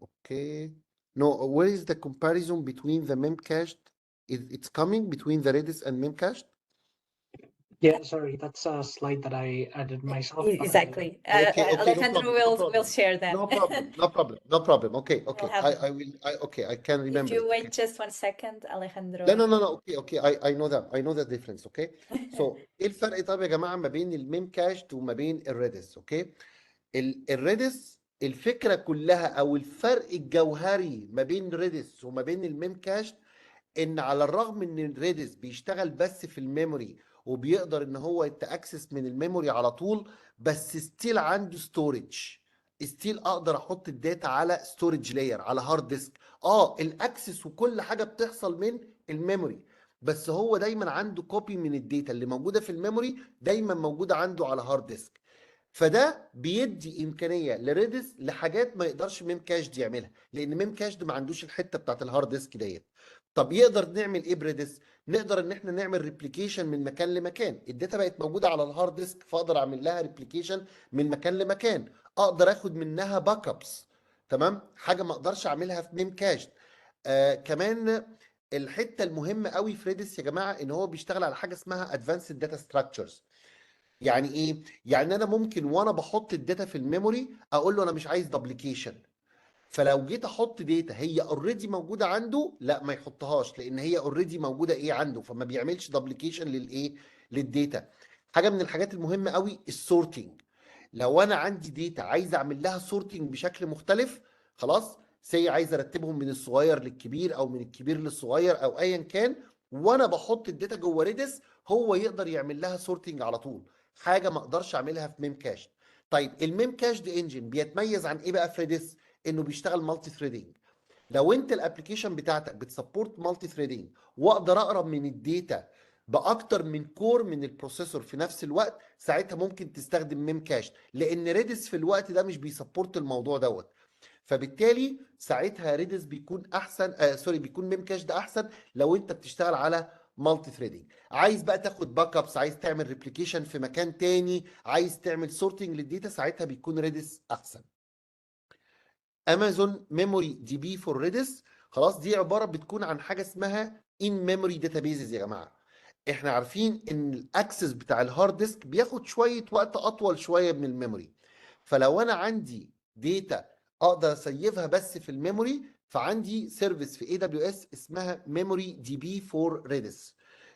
Okay. No, where is the comparison between the memcached? It's coming between the Redis and memcached? Yeah, sorry, that's a slide that I added myself. But Exactly. Okay, okay, no Alejandro problem, no will problem. share them. No problem, no problem, no problem. Okay, We'll okay. have I will, okay, I can If remember you it. wait Okay. just 1 second, Alejandro. لا no, okay, okay. I know that. I know the difference. Okay. So ايه الفرق طب يا جماعة ما بين الميم كاشت وما بين الريدس؟ اوكي. الريدس الفكرة كلها او الفرق الجوهري ما بين ريدس وما بين الميم كاشت ان على الرغم ان الريدس بيشتغل بس في الميموري وبيقدر ان هو يتاكسس من الميموري على طول بس ستيل عنده ستورج. ستيل اقدر احط الداتا على ستورج لاير على هارد ديسك. الاكسس وكل حاجه بتحصل من الميموري بس هو دايما عنده كوبي من الداتا اللي موجوده في الميموري دايما موجوده عنده على هارد ديسك. فده بيدي امكانيه لريدس لحاجات ما يقدرش ميم كاش يعملها لان ميم كاش ما عندوش الحته بتاعت الهارد ديسك ديت. طب يقدر نعمل ايه بريدس؟ نقدر ان احنا نعمل ريبليكيشن من مكان لمكان. الداتا بقت موجوده على الهارد ديسك فاقدر اعمل لها ريبليكيشن من مكان لمكان. اقدر اخد منها باك ابس. تمام، حاجه ما اقدرش اعملها في ميم كاش. كمان الحته المهمه قوي في ريدس يا جماعه ان هو بيشتغل على حاجه اسمها ادفانسد داتا ستراكشرز. يعني ايه؟ يعني انا ممكن وانا بحط الداتا في الميموري اقول له انا مش عايز دبليكيشن. فلو جيت احط داتا هي اوريدي موجوده عنده لا ما يحطهاش لان هي اوريدي موجوده ايه عنده فما بيعملش دبليكيشن للايه للداتا. حاجه من الحاجات المهمه قوي السورتنج. لو انا عندي داتا عايز اعمل لها سورتنج بشكل مختلف خلاص عايز ارتبهم من الصغير للكبير او من الكبير للصغير او ايا كان وانا بحط الداتا جوه ريدس هو يقدر يعمل لها سورتنج على طول. حاجه ما اقدرش اعملها في ميم كاش. طيب الميم كاش دي انجن بيتميز عن ايه بقى في ريدس؟ انه بيشتغل مالتي ثريدنج. لو انت الابلكيشن بتاعتك بتسبورت مالتي ثريدنج واقدر اقرب من الداتا باكتر من كور من البروسيسور في نفس الوقت ساعتها ممكن تستخدم ميم كاش لان ريدس في الوقت ده مش بيسبورت الموضوع دوت. فبالتالي ساعتها ريدس بيكون احسن، بيكون ميمكاش ده احسن لو انت بتشتغل على مالتي ثريدنج. عايز بقى تاخد باك ابس، عايز تعمل ريبليكيشن في مكان تاني، عايز تعمل سورتنج للداتا، ساعتها بيكون ريدس احسن. امازون ميموري دي بي فور ريدس، خلاص دي عباره بتكون عن حاجه اسمها ان ميموري داتابيزز يا جماعه. احنا عارفين ان الاكسس بتاع الهارد ديسك بياخد شويه وقت اطول شويه من الميموري. فلو انا عندي داتا اقدر اسيفها بس في الميموري، فعندي سيرفيس في AWS اسمها ميموري دي بي فور ريدس.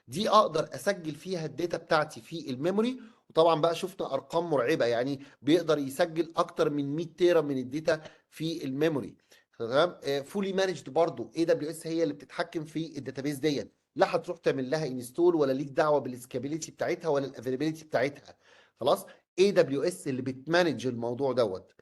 دي اقدر اسجل فيها الداتا بتاعتي في الميموري. وطبعا بقى شفنا ارقام مرعبه، يعني بيقدر يسجل اكتر من 100 تيرا من الداتا في الميموري. تمام. فولي مانجد برضو AWS هي اللي بتتحكم في الداتابيز ديت، لا هتروح تعمل لها انستول ولا ليك دعوه بالسكابيليتي بتاعتها ولا الافيلابيلتي بتاعتها. خلاص AWS اللي بتمانج الموضوع دوت.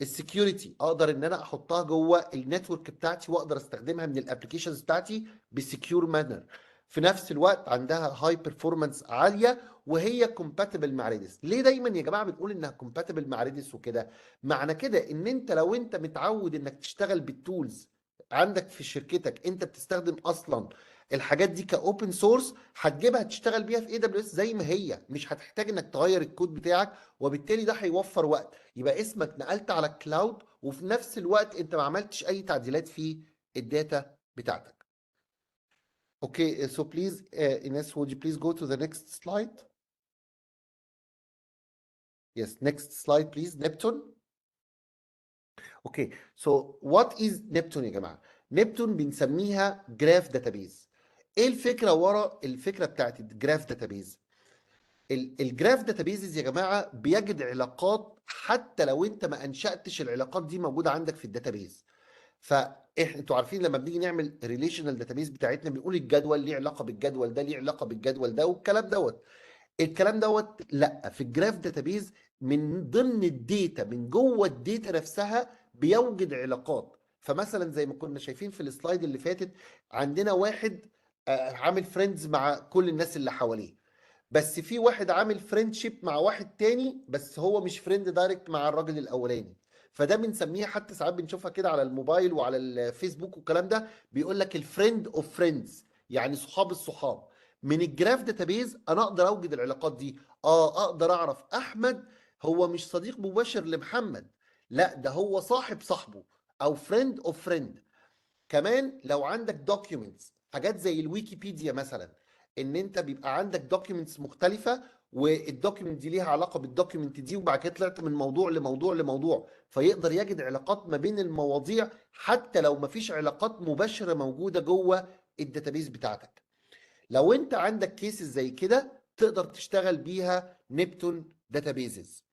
السكيورتي اقدر ان انا احطها جوه النتورك بتاعتي واقدر استخدمها من الابلكيشنز بتاعتي بسكيور مانر. في نفس الوقت عندها هاي بيرفورمانس عاليه وهي كومباتبل مع ريدس. ليه دايما يا جماعه بنقول انها كومباتبل مع ريدس وكده؟ معنى كده ان انت لو انت متعود انك تشتغل بالتولز عندك في شركتك، انت بتستخدم اصلا الحاجات دي كاوبن سورس، هتجيبها تشتغل بيها في AWS زي ما هي، مش هتحتاج انك تغير الكود بتاعك، وبالتالي ده هيوفر وقت. يبقى اسمك نقلت على الكلاود وفي نفس الوقت انت ما عملتش اي تعديلات في الداتا بتاعتك. Okay, so please, Ines, would you please go to the next slide? Yes, next slide, please. Neptune. Okay, so what is Neptune يا جماعة؟ نبتون بنسميها جراف داتابيز. ايه الفكرة ورا الفكرة بتاعت الجراف داتابيز؟ الجراف داتابيزز يا جماعة بيجد علاقات حتى لو انت ما انشأتش العلاقات دي موجودة عندك في الداتابيز. انتوا عارفين لما بنيجي نعمل ريليشنال داتابيز بتاعتنا بنقول الجدول ليه علاقه بالجدول ده، ليه علاقه بالجدول ده، والكلام دوت. الكلام دوت لا، في الجراف داتابيز من ضمن الداتا من جوه الداتا نفسها بيوجد علاقات. فمثلا زي ما كنا شايفين في السلايد اللي فاتت، عندنا واحد عامل فريندز مع كل الناس اللي حواليه، بس في واحد عامل فريندشيب مع واحد تاني بس هو مش فريند دايركت مع الراجل الاولاني. فده بنسميه، حتى ساعات بنشوفها كده على الموبايل وعلى الفيسبوك والكلام ده، بيقول لك الفريند اوف فريندز، يعني صحاب الصحاب. من الجراف داتابيز انا اقدر اوجد العلاقات دي. اقدر اعرف احمد هو مش صديق مباشر لمحمد، لا ده هو صاحب صاحبه، او فريند اوف فريند. كمان لو عندك دوكيومنتس، حاجات زي الويكيبيديا مثلا، ان انت بيبقى عندك دوكيومنتس مختلفه والدوكيومنت دي ليها علاقه بالدوكيومنت دي، وبعد كده طلعت من موضوع لموضوع لموضوع، فيقدر يجد علاقات ما بين المواضيع حتى لو ما فيش علاقات مباشره موجوده جوه الداتابيز بتاعتك. لو انت عندك كيسز زي كده تقدر تشتغل بيها نبتون داتابيزز.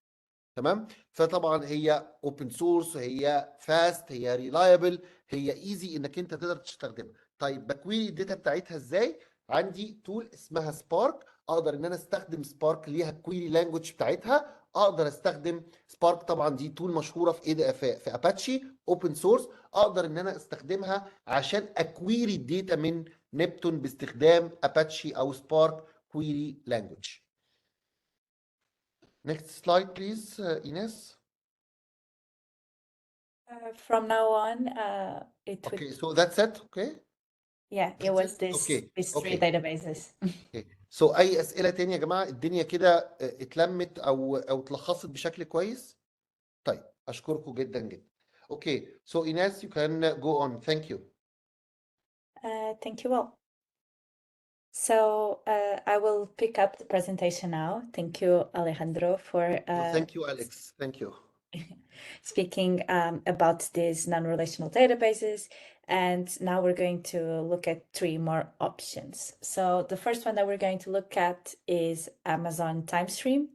تمام. فطبعا هي اوبن سورس، هي فاست، هي ريلايبل، هي ايزي انك انت تقدر تستخدمها. طيب بكويري الداتا بتاعتها ازاي؟ عندي تول اسمها سبارك، اقدر ان انا استخدم سبارك ليها كويري لانجوج بتاعتها. اقدر استخدم سبارك، طبعا دي تول مشهوره في اباتشي اوبن سورس، اقدر ان انا استخدمها عشان اكويري الداتا من نبتون باستخدام اباتشي او سبارك كويري لانجوج. Next slide, please, Ines. From now on, it would, Okay, so that's it. Okay, yeah, it that's was it. these Okay, three okay, databases. okay. So أي أسئلة تانية يا جماعة؟ الدنيا كده اتلمت أو اتلخصت بشكل كويس؟ طيب أشكركم جدا جدا. Okay, so Ines, you can go on. Thank you. Thank you all. So I will pick up the presentation now. Thank you, Alejandro, for Thank you, Alex. Thank you. speaking about these non-relational databases. And now we're going to look at three more options. So the first one that we're going to look at is Amazon TimeStream.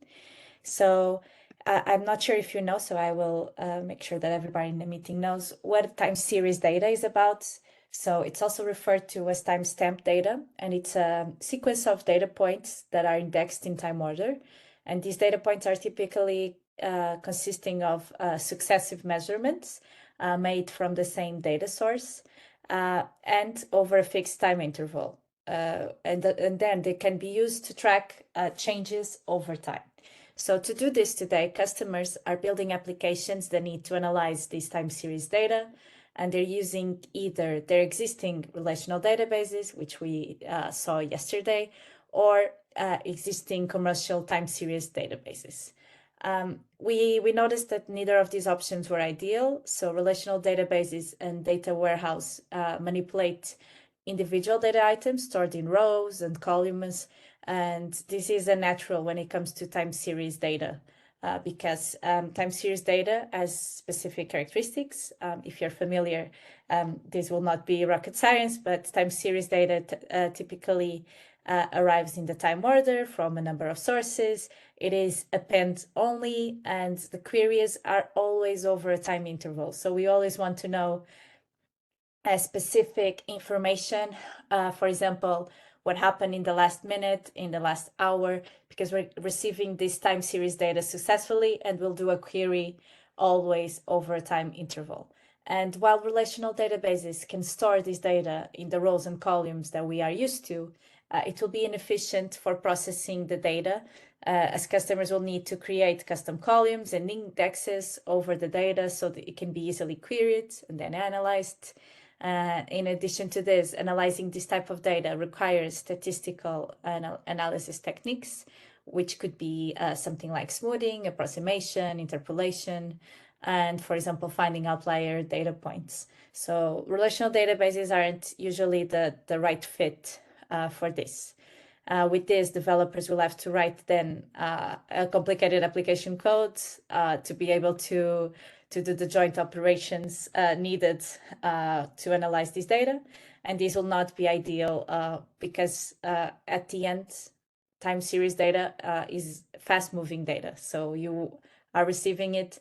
So I'm not sure if you know, so I will make sure that everybody in the meeting knows what time series data is about. So it's also referred to as timestamp data, and it's a sequence of data points that are indexed in time order. And these data points are typically consisting of successive measurements made from the same data source and over a fixed time interval. And then they can be used to track changes over time. So to do this today, customers are building applications that need to analyze this time series data, and they're using either their existing relational databases, which we saw yesterday, or existing commercial time series databases. We noticed that neither of these options were ideal. So relational databases and data warehouse manipulate individual data items stored in rows and columns. And this is unnatural when it comes to time series data because time series data has specific characteristics. If you're familiar, this will not be rocket science, but time series data typically arrives in the time order from a number of sources. It is append only, and the queries are always over a time interval. So we always want to know specific information, for example, what happened in the last minute, in the last hour, because we're receiving this time series data successfully, and we'll do a query always over a time interval. And while relational databases can store this data in the rows and columns that we are used to, it will be inefficient for processing the data, as customers will need to create custom columns and indexes over the data so that it can be easily queried and then analyzed. In addition to this, analyzing this type of data requires statistical analysis techniques, which could be something like smoothing, approximation, interpolation, and, for example, finding outlier data points. So relational databases aren't usually the right fit for this. With this, developers will have to write then a complicated application code to be able to do the joint operations needed to analyze this data. And this will not be ideal because at the end, time series data is fast moving data. So you are receiving it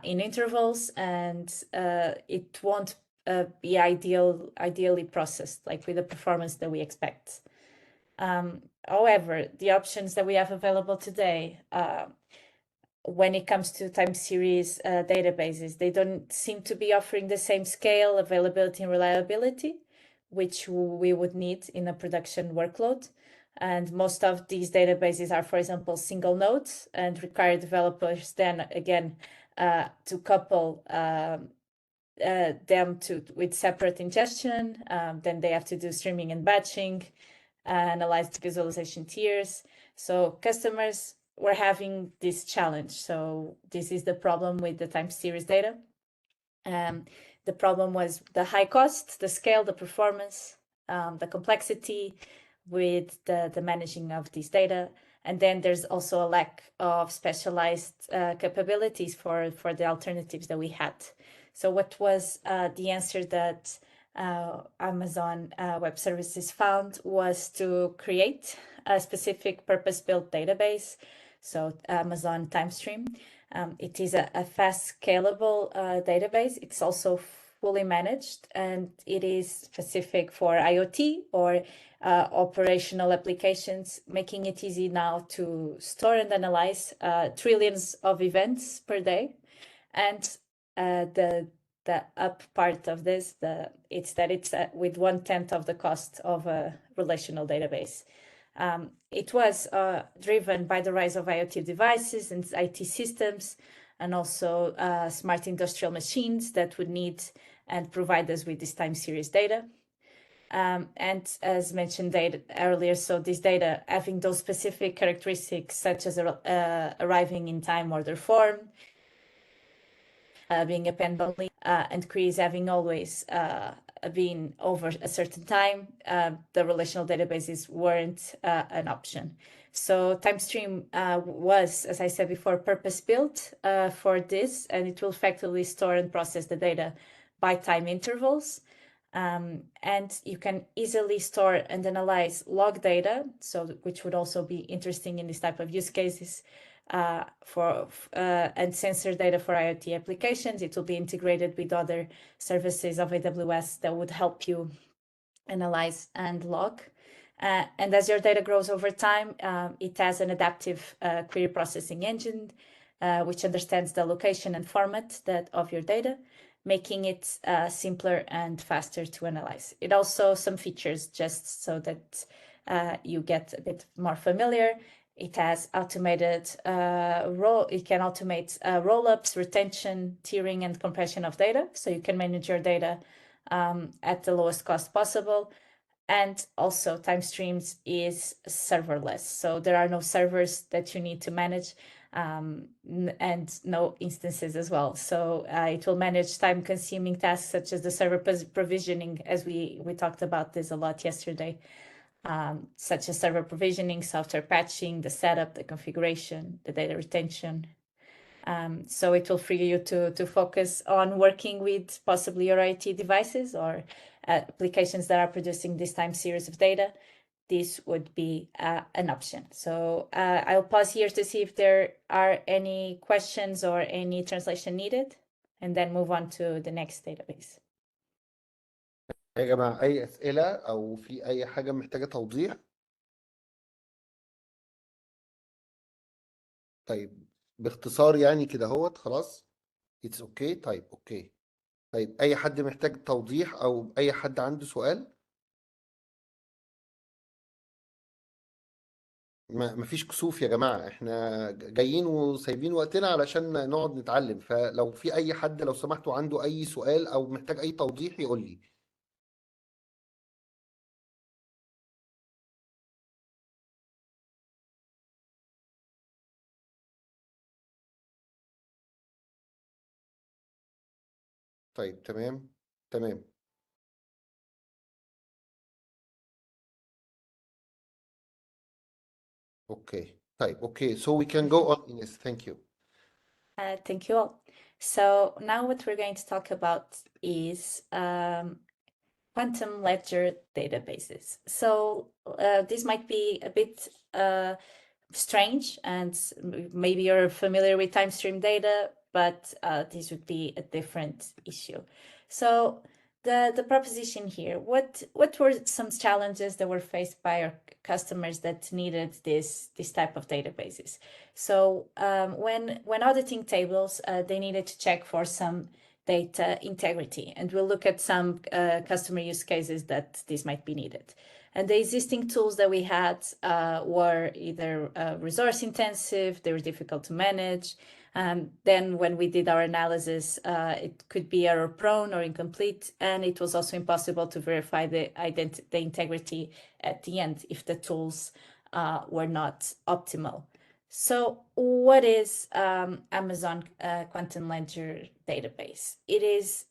in intervals, and it won't be ideally processed, like with the performance that we expect. However, the options that we have available today, when it comes to time series databases, they don't seem to be offering the same scale, availability, and reliability, which we would need in a production workload. And most of these databases are, for example, single nodes and require developers then again to couple them with separate ingestion. Then they have to do streaming and batching, analyze the visualization tiers. So customers were having this challenge. So this is the problem with the time series data. The problem was the high cost, the scale, the performance, the complexity with the managing of this data. And then there's also a lack of specialized capabilities for the alternatives that we had. So what was the answer that Amazon Web Services found was to create a specific purpose-built database. So Amazon TimeStream. It is a fast scalable database. It's also fully managed, and it is specific for IoT or operational applications, making it easy now to store and analyze trillions of events per day. And the up part of this, it's with 1/10 of the cost of a relational database. It was driven by the rise of IoT devices and IT systems, and also smart industrial machines that would need and provide us with this time series data. And as mentioned earlier, so this data having those specific characteristics such as arriving in time order form, being append only, and queries having always been over a certain time, the relational databases weren't an option. So TimeStream was, as I said before, purpose-built for this, and it will effectively store and process the data by time intervals. And you can easily store and analyze log data, which would also be interesting in this type of use cases, and sensor data for IoT applications. It will be integrated with other services of AWS that would help you analyze and log. And as your data grows over time, it has an adaptive query processing engine, which understands the location and format of your data, making it simpler and faster to analyze. It also some features, just so that you get a bit more familiar. It has automated it can automate roll-ups, retention, tiering, and compression of data. So you can manage your data at the lowest cost possible. And also time streams is serverless. So there are no servers that you need to manage and no instances as well. So it will manage time consuming tasks such as the server provisioning, as we talked about this a lot yesterday, such as server provisioning, software patching, the setup, the configuration, the data retention. So it will free you to focus on working with possibly your IT devices or applications that are producing this time series of data. This would be an option. So I'll pause here to see if there are any questions or any translation needed, and then move on to the next database. يا جماعة أي أسئلة أو في أي حاجة محتاجة توضيح؟ طيب باختصار يعني كده هوت خلاص. It's okay. طيب أوكي. طيب أي حد محتاج توضيح أو أي حد عنده سؤال؟ مفيش كسوف يا جماعة، احنا جايين وسايبين وقتنا علشان نقعد نتعلم، فلو في أي حد لو سمحتوا عنده أي سؤال أو محتاج أي توضيح يقول لي. طيب تمام تمام. Okay. طيب okay. So we can go on. Yes, thank you. Thank you all. So now what we're going to talk about is quantum ledger databases. So this might be a bit strange, and maybe you're familiar with time stream data, but this would be a different issue. So the proposition here, what were some challenges that were faced by our customers that needed this type of databases? So when auditing tables, they needed to check for some data integrity, and we'll look at some customer use cases that this might be needed. And the existing tools that we had were either resource intensive, they were difficult to manage. Then when we did our analysis, it could be error prone or incomplete, and it was also impossible to verify the integrity at the end if the tools were not optimal. So what is Amazon Quantum Ledger database? It is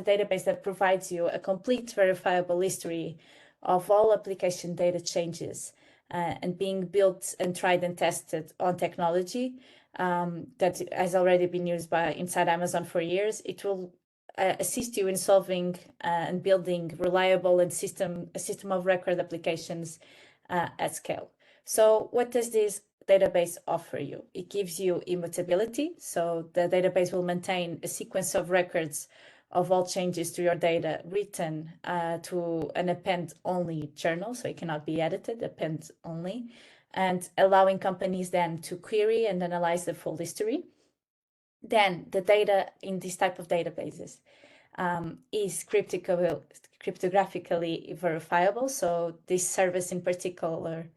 a database that provides you a complete verifiable history of all application data changes and being built and tried and tested on technology that has already been used by inside Amazon for years. It will assist you in solving and building reliable and a system of record applications at scale. So what does this database offer you? It gives you immutability. So the database will maintain a sequence of records of all changes to your data written to an append-only journal, so it cannot be edited, append only, and allowing companies then to query and analyze the full history. Then the data in this type of databases is cryptographically verifiable. So this service in particular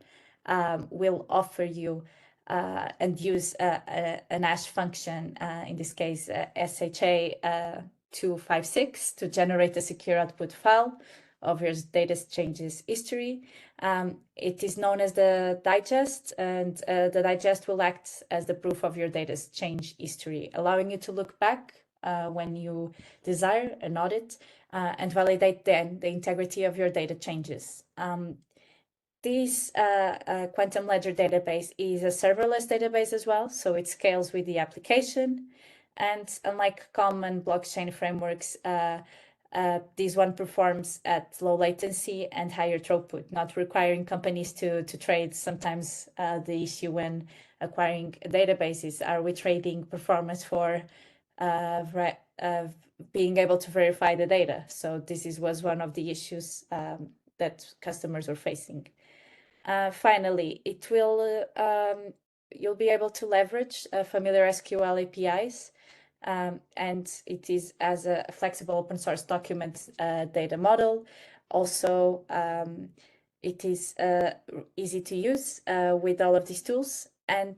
will offer you and use an hash function, in this case SHA 256, to generate a secure output file of your data changes history. It is known as the digest, and the digest will act as the proof of your data's change history, allowing you to look back when you desire an audit and validate then the integrity of your data changes. This Quantum Ledger database is a serverless database as well, so it scales with the application. And unlike common blockchain frameworks, this one performs at low latency and higher throughput, not requiring companies to trade. Sometimes the issue when acquiring databases, are we trading performance for being able to verify the data? So this was one of the issues that customers were facing. Finally, it will you'll be able to leverage familiar SQL APIs, and it is as a flexible open source document data model. Also, it is easy to use with all of these tools. And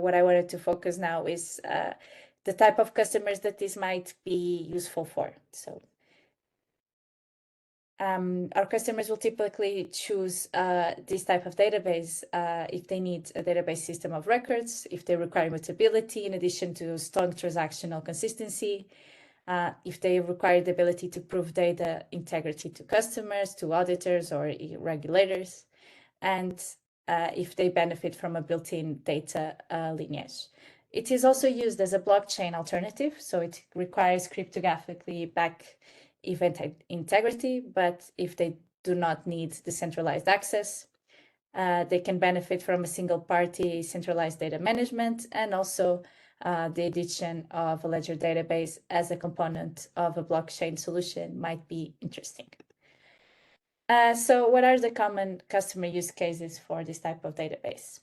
what I wanted to focus now is the type of customers that this might be useful for. So our customers will typically choose this type of database if they need a database system of records, if they require mutability in addition to strong transactional consistency, if they require the ability to prove data integrity to customers, to auditors or regulators, and if they benefit from a built-in data lineage. It is also used as a blockchain alternative, so it requires cryptographically backed event integrity, but if they do not need decentralized access, they can benefit from a single party centralized data management, and also the addition of a ledger database as a component of a blockchain solution might be interesting. So what are the common customer use cases for this type of database?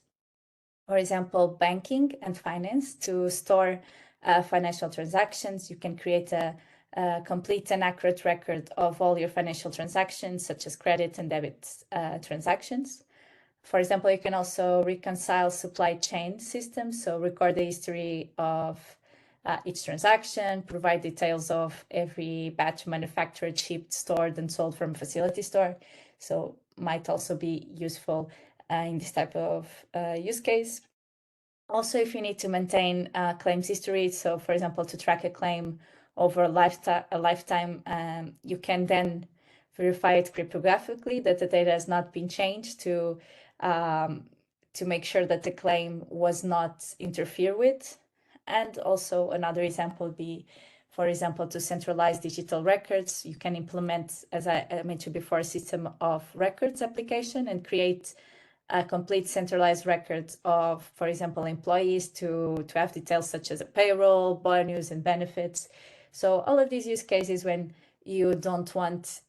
For example, banking and finance. To store financial transactions, you can create a complete and accurate record of all your financial transactions, such as credit and debit transactions. For example, you can also reconcile supply chain systems, so record the history of each transaction, provide details of every batch manufactured, shipped, stored, and sold from a facility store. So might also be useful in this type of use case. Also, if you need to maintain claims history, so for example, to track a claim over a lifetime, you can then verify it cryptographically that the data has not been changed to make sure that the claim was not interfered with. And also another example would be, for example, to centralize digital records. You can implement, as I mentioned before, a system of records application and create a complete centralized record of, for example, employees to have details such as a payroll, bonus, and benefits. So all of these use cases when you don't want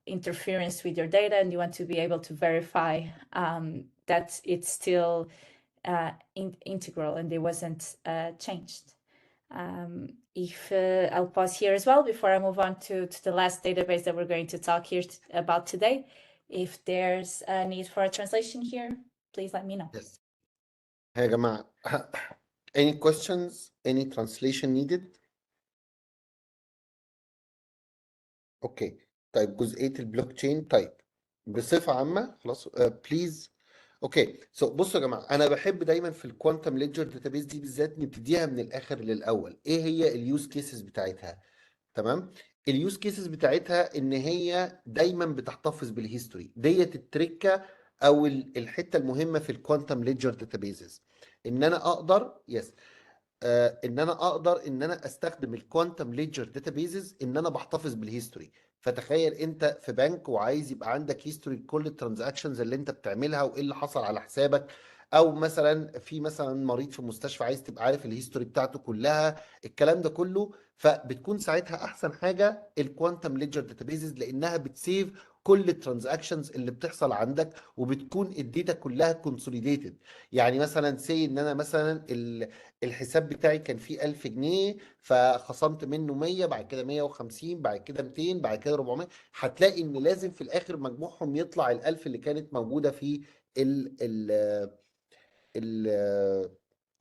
interference with your data and you want to be able to verify that it's still integral and it wasn't changed. I'll pause here as well before I move on to the last database that we're going to talk here about today. If there's a need for a translation here, please let me know. Yes. يا جماعة any questions, any translation needed? اوكي طيب جزئية البلوك تشين طيب بصفة عامة خلاص بليز اوكي بصوا يا جماعة انا بحب دايما في الكوانتم ليدجر داتابيز دي بالذات نبتديها من الاخر للاول. ايه هي اليوز كيسز بتاعتها؟ تمام. اليوز كيسز بتاعتها ان هي دايما بتحتفظ بالهيستوري ديت التركه او الحته المهمه في الكوانتم ليدجر داتابيزز ان انا اقدر ان انا استخدم الكوانتم ليدجر داتابيزز ان انا بحتفظ بالهيستوري. فتخيل انت في بنك وعايز يبقى عندك هيستوري لكل الترانزاكشنز اللي انت بتعملها وايه اللي حصل على حسابك، او مثلا في مريض في مستشفى عايز تبقى عارف الهيستوري بتاعته كلها، الكلام ده كله. فبتكون ساعتها احسن حاجه الكوانتم ليدجر داتابيزز لانها بتسيف كل الترانزاكشنز اللي بتحصل عندك وبتكون الداتا كلها كونسوليديتد. يعني مثلا سي ان انا مثلا الحساب بتاعي كان فيه 1000 جنيه فخصمت منه 100، بعد كده 150، بعد كده 200، بعد كده 400. هتلاقي ان لازم في الاخر مجموعهم يطلع ال1000 اللي كانت موجوده في ال ال ال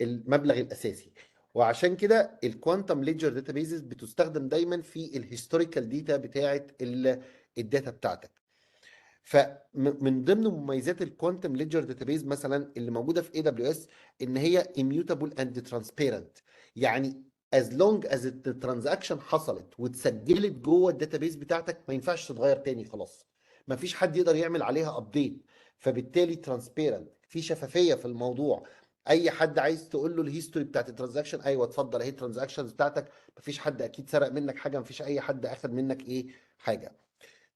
المبلغ الاساسي. وعشان كده الكوانتم ليدجر داتابيزز بتستخدم دايما في الهيستوريكال داتا بتاعه الداتا بتاعتك. فمن ضمن مميزات الكوانتم ليدجر داتابيز مثلا اللي موجوده في AWS ان هي immutable and transparent. يعني as long as الترانزاكشن حصلت واتسجلت جوه الداتابيز بتاعتك ما ينفعش تتغير تاني خلاص، ما فيش حد يقدر يعمل عليها ابديت. فبالتالي ترانسبيرنت، في شفافيه في الموضوع. اي حد عايز تقول له الهيستوري بتاعت الترانزاكشن، ايوه اتفضل اهي الترانزاكشنز بتاعتك، ما فيش حد اكيد سرق منك حاجه، ما فيش اي حد اخذ منك حاجه.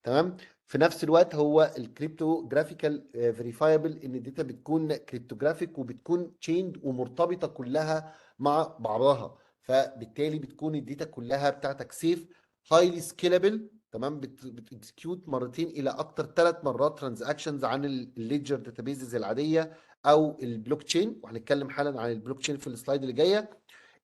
تمام. في نفس الوقت هو الكريبتو جرافيكال فيريفايبل ان الداتا بتكون كريبتوجرافيك وبتكون تشيند ومرتبطه كلها مع بعضها، فبالتالي بتكون الداتا كلها بتاعتك سيف هايلي سكيلابل. تمام. بتكسكيوت مرتين الى اكتر 3 مرات ترانزاكشنز عن الليدجر داتابيزز العاديه او البلوك تشين، وهنتكلم حالا عن البلوك تشين في السلايد اللي جايه.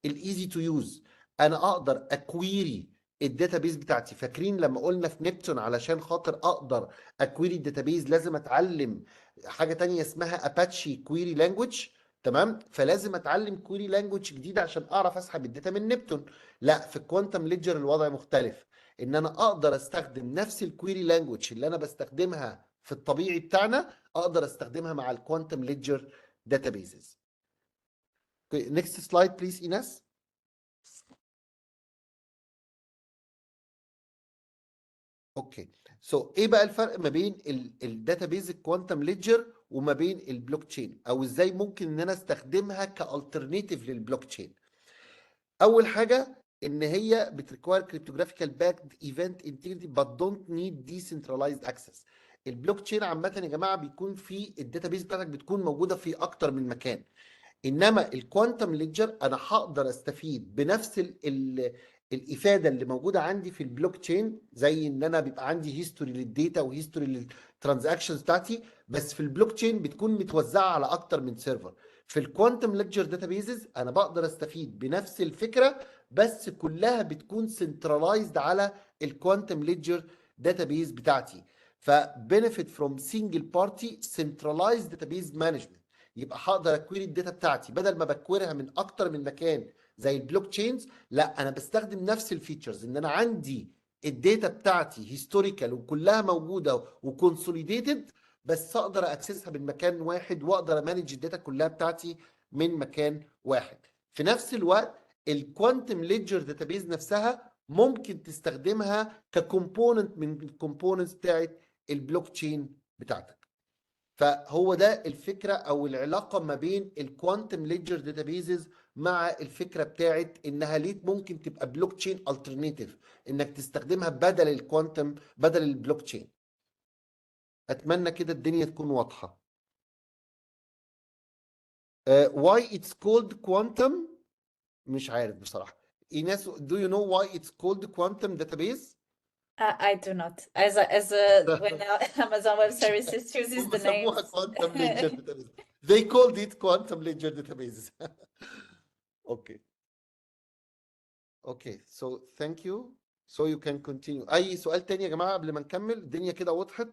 الايزي تو يوز، انا اقدر اكويري الداتابيز بتاعتي. فاكرين لما قلنا في نبتون علشان خاطر اقدر اكويري الداتابيز لازم اتعلم حاجه تانية اسمها اباتشي كويري لانجوج، تمام؟ فلازم اتعلم كويري لانجوج جديده عشان اعرف اسحب الداتا من نبتون. لا، في الكوانتم ليدجر الوضع مختلف، ان انا اقدر استخدم نفس الكويري لانجوج اللي انا بستخدمها في الطبيعي بتاعنا، اقدر استخدمها مع الكوانتم ليدجر داتابيزز. نيكست سلايد بليز ايناس. اوكي، ايه بقى الفرق ما بين الداتابيز الكوانتم ليدجر وما بين البلوك تشين، او ازاي ممكن ان انا استخدمها كالترناتيف للبلوك تشين؟ اول حاجه ان هي بتريكواير كريبتوجرافيكال باكد ايفنت انتجريتي but don't need decentralized access. البلوك تشين عامه يا جماعه بيكون في الداتابيز بتاعتك بتكون موجوده في اكتر من مكان، انما الكوانتم ليدجر انا هقدر استفيد بنفس الافاده اللي موجوده عندي في البلوك تشين، زي ان انا بيبقى عندي هيستوري للديتا وهيستوري للترانزاكشنز بتاعتي، بس في البلوك تشين بتكون متوزعه على اكتر من سيرفر. في الكوانتم ليدجر داتابيزز انا بقدر استفيد بنفس الفكره، بس كلها بتكون سنترلايزد على الكوانتم ليدجر داتابيز بتاعتي. فبنفيت فروم سنجل بارتي سنترلايزد داتابيز مانجمنت. يبقى هقدر اكويري الداتا بتاعتي بدل ما بكويرها من اكتر من مكان زي البلوك تشينز، لا انا بستخدم نفس الفيتشرز، ان انا عندي الداتا بتاعتي هيستوريكال وكلها موجوده وكونسوليديتد، بس اقدر اكسسها من مكان واحد واقدر امانج الداتا كلها بتاعتي من مكان واحد. في نفس الوقت الكوانتم ليدجر داتابيز نفسها ممكن تستخدمها ككومبوننت من الكومبوننتس بتاعت البلوك تشين بتاعتك. فهو ده الفكره او العلاقه ما بين الكوانتم ليدجر داتابيزز مع الفكره بتاعت انها ليه ممكن تبقى بلوك تشين الترناتيف، انك تستخدمها بدل الكوانتم بدل البلوك تشين. اتمنى كده الدنيا تكون واضحه. why it's called quantum مش عارف بصراحه. ايناس do you know why it's called quantum database؟ I do not. When Amazon Web Services chooses هم the سموها names. quantum ledger database. They called it quantum ledger databases. Okay. Okay, so thank you. So you can continue. أي سؤال تاني يا جماعة قبل ما نكمل؟ الدنيا كده وضحت؟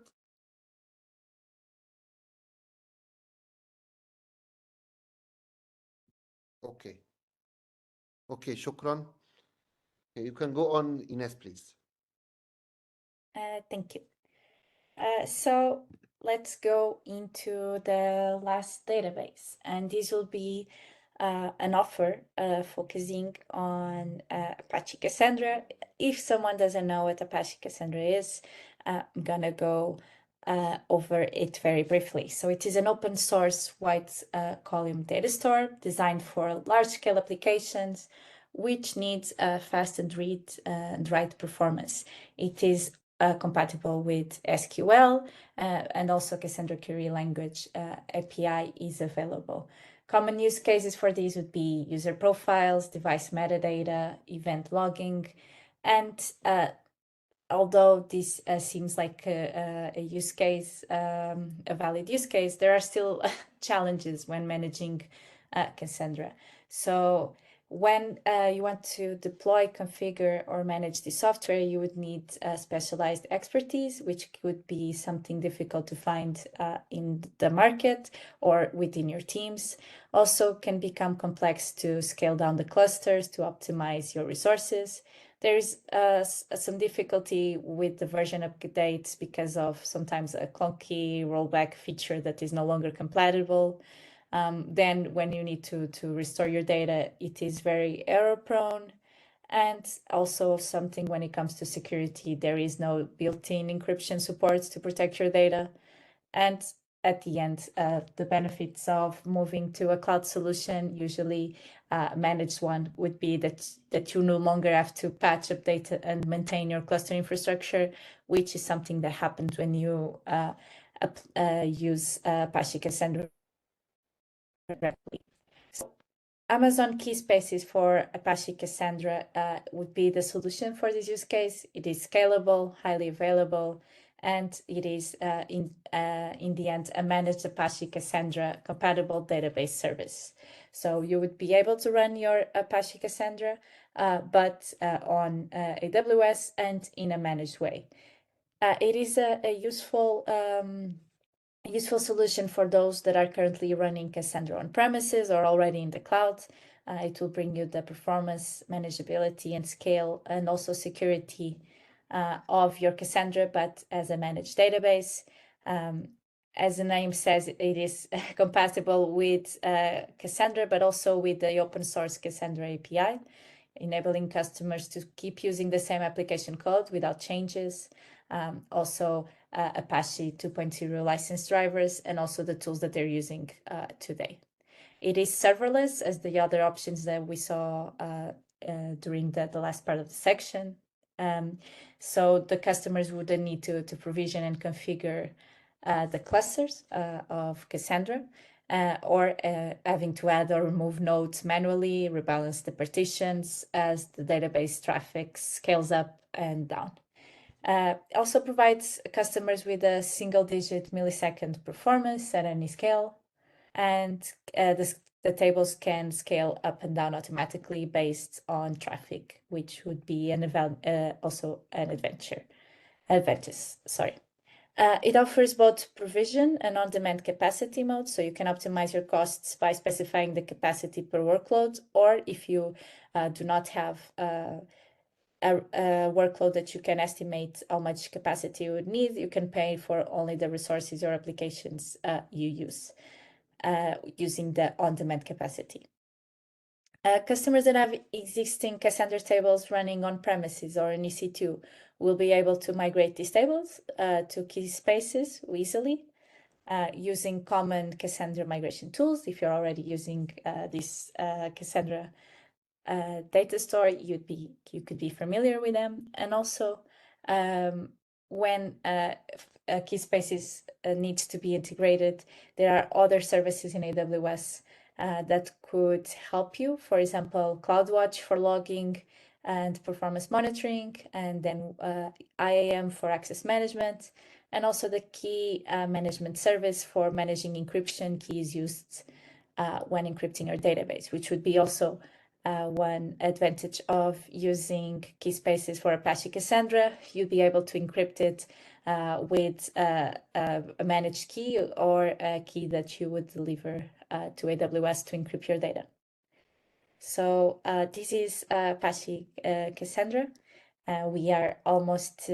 Okay. Okay, شكرا. Okay, you can go on, Ines, please. Thank you. So let's go into the last database, and this will be an offer focusing on Apache Cassandra. If someone doesn't know what Apache Cassandra is, I'm gonna go over it very briefly. So it is an open source wide column data store designed for large scale applications which needs fast and read and write performance. It is compatible with SQL and also Cassandra Query Language API is available. Common use cases for these would be user profiles, device metadata, event logging, and although this seems like a use case, a valid use case, there are still challenges when managing Cassandra. So when you want to deploy, configure, or manage the software, you would need specialized expertise, which could be something difficult to find in the market or within your teams. Also can become complex to scale down the clusters to optimize your resources. There's some difficulty with the version updates because of sometimes a clunky rollback feature that is no longer compatible. Then when you need to restore your data, it is very error prone. And also something when it comes to security, there is no built-in encryption support to protect your data. And at the end, the benefits of moving to a cloud solution, usually managed one, would be that you no longer have to patch, update, and maintain your cluster infrastructure, which is something that happens when you use Apache Cassandra directly. So Amazon Key Spaces for Apache Cassandra would be the solution for this use case. It is scalable, highly available, and it is in the end a managed Apache Cassandra compatible database service. So you would be able to run your Apache Cassandra, but on AWS and in a managed way. It is a useful solution for those that are currently running Cassandra on premises or already in the cloud. It will bring you the performance, manageability, and scale, and also security of your Cassandra, but as a managed database. As the name says, it is compatible with Cassandra, but also with the open source Cassandra API, enabling customers to keep using the same application code without changes. Also, Apache 2.0 license drivers, and also the tools that they're using today. It is serverless, as the other options that we saw during the last part of the section. So the customers wouldn't need to provision and configure the clusters of Cassandra, or having to add or remove nodes manually, rebalance the partitions as the database traffic scales up and down. Also provides customers with a single-digit millisecond performance at any scale, and the tables can scale up and down automatically based on traffic, which would be also an advantage. It offers both provision and on-demand capacity mode, so you can optimize your costs by specifying the capacity per workload, or if you do not have a workload that you can estimate how much capacity you would need, you can pay for only the resources or applications you use using the on-demand capacity. Customers that have existing Cassandra tables running on premises or in EC2 will be able to migrate these tables to key spaces easily using common Cassandra migration tools. If you're already using this Cassandra data store, you could be familiar with them. And also, when key spaces needs to be integrated, there are other services in AWS that could help you. For example, CloudWatch for logging and performance monitoring, and then IAM for access management, and also the key management service for managing encryption keys used when encrypting your database, which would be also one advantage of using key spaces for Apache Cassandra. You'd be able to encrypt it with a managed key or a key that you would deliver to AWS to encrypt your data. So this is Apache Cassandra. We are almost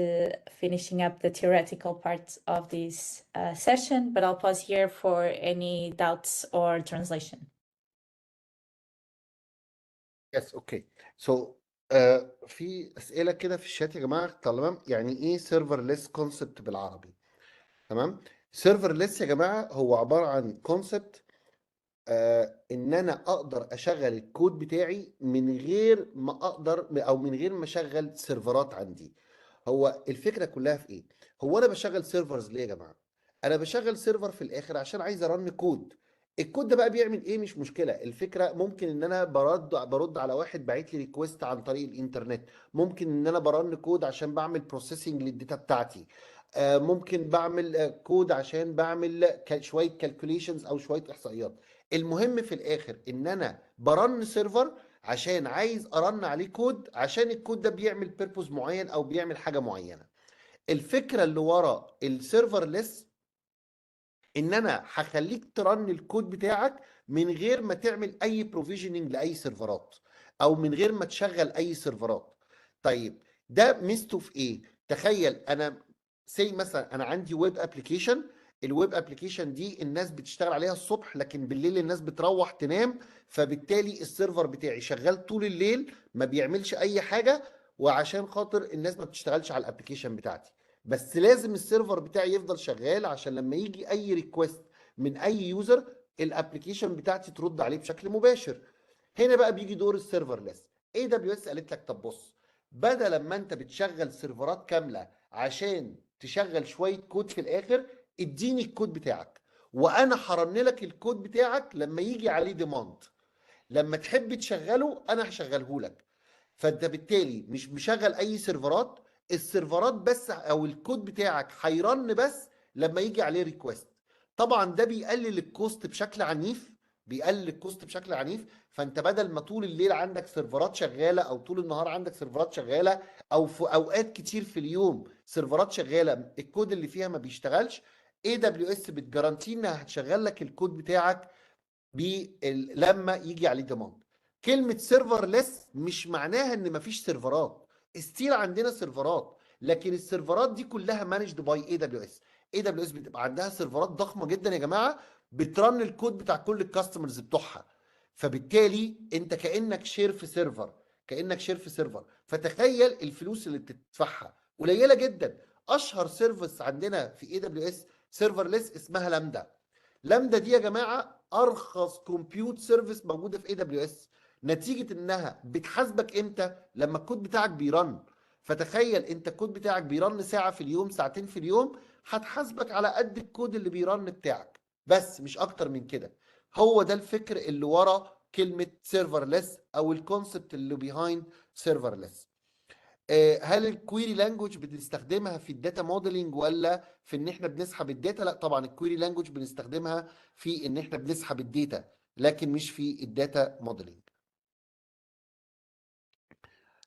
finishing up the theoretical part of this session, but I'll pause here for any doubts or translation. Yes, okay. So في أسئلة كده في الشات يا جماعة. تمام، يعني إيه serverless concept بالعربي؟ تمام، serverless يا جماعة هو عبارة عن concept ان انا اقدر اشغل الكود بتاعي من غير ما اقدر او من غير ما اشغل سيرفرات عندي. هو الفكره كلها في ايه؟ هو انا بشغل سيرفرز ليه يا جماعه؟ انا بشغل سيرفر في الاخر عشان عايز ارن كود. الكود ده بقى بيعمل ايه؟ مش مشكله. الفكره ممكن ان انا برد على واحد باعت لي ريكويست عن طريق الانترنت، ممكن ان انا برن كود عشان بعمل بروسيسنج للداتا بتاعتي، ممكن بعمل كود عشان بعمل شويه كالكوليشنز او شويه احصائيات. المهم في الاخر ان انا برن سيرفر عشان عايز ارن عليه كود، عشان الكود ده بيعمل بيربوز معين او بيعمل حاجه معينه. الفكره اللي ورا السيرفرلس ان انا هخليك ترن الكود بتاعك من غير ما تعمل اي بروفيجننج لاي سيرفرات، او من غير ما تشغل اي سيرفرات. طيب ده ميزته في ايه؟ تخيل انا مثلا انا عندي ويب ابلكيشن، الويب ابلكيشن دي الناس بتشتغل عليها الصبح، لكن بالليل الناس بتروح تنام، فبالتالي السيرفر بتاعي شغال طول الليل ما بيعملش اي حاجه، وعشان خاطر الناس ما بتشتغلش على الابلكيشن بتاعتي. بس لازم السيرفر بتاعي يفضل شغال عشان لما يجي اي ريكوست من اي يوزر الابلكيشن بتاعتي ترد عليه بشكل مباشر. هنا بقى بيجي دور السيرفرلس. AWS قالت لك طب بص، بدل ما انت بتشغل سيرفرات كامله عشان تشغل شويه كود في الاخر، اديني الكود بتاعك وانا هرن لك الكود بتاعك لما يجي عليه ديماند. لما تحب تشغله انا هشغله لك. فانت بالتالي مش مشغل اي سيرفرات، السيرفرات بس او الكود بتاعك هيرن بس لما يجي عليه ريكوست. طبعا ده بيقلل الكوست بشكل عنيف، فانت بدل ما طول الليل عندك سيرفرات شغاله او طول النهار عندك سيرفرات شغاله او في اوقات كتير في اليوم سيرفرات شغاله الكود اللي فيها ما بيشتغلش، AWS بتجارانتي انها هتشغل لك الكود بتاعك لما يجي عليه ديماند. كلمه سيرفرلس مش معناها ان مفيش سيرفرات، ستيل عندنا سيرفرات، لكن السيرفرات دي كلها مانجد باي AWS. AWS بتبقى عندها سيرفرات ضخمه جدا يا جماعه بترن الكود بتاع كل الكاستمرز بتوعها، فبالتالي انت كانك شير في سيرفر، فتخيل الفلوس اللي بتدفعها قليله جدا. اشهر سيرفيس عندنا في AWS سيرفرلس اسمها لامدا دي يا جماعه ارخص كومبيوت سيرفيس موجوده في AWS، نتيجه انها بتحاسبك امتى؟ لما الكود بتاعك بيرن. فتخيل انت الكود بتاعك بيرن ساعه في اليوم، ساعتين في اليوم، هتحاسبك على قد الكود اللي بيرن بتاعك، بس مش اكتر من كده. هو ده الفكر اللي ورا كلمه سيرفرلس او الكونسبت اللي بيهايند سيرفرلس. هل الكويري لانجوج بنستخدمها في الداتا موديلنج ولا في ان احنا بنسحب الداتا؟ لا طبعا الكويري لانجوج بنستخدمها في ان احنا بنسحب الداتا، لكن مش في الداتا موديلنج.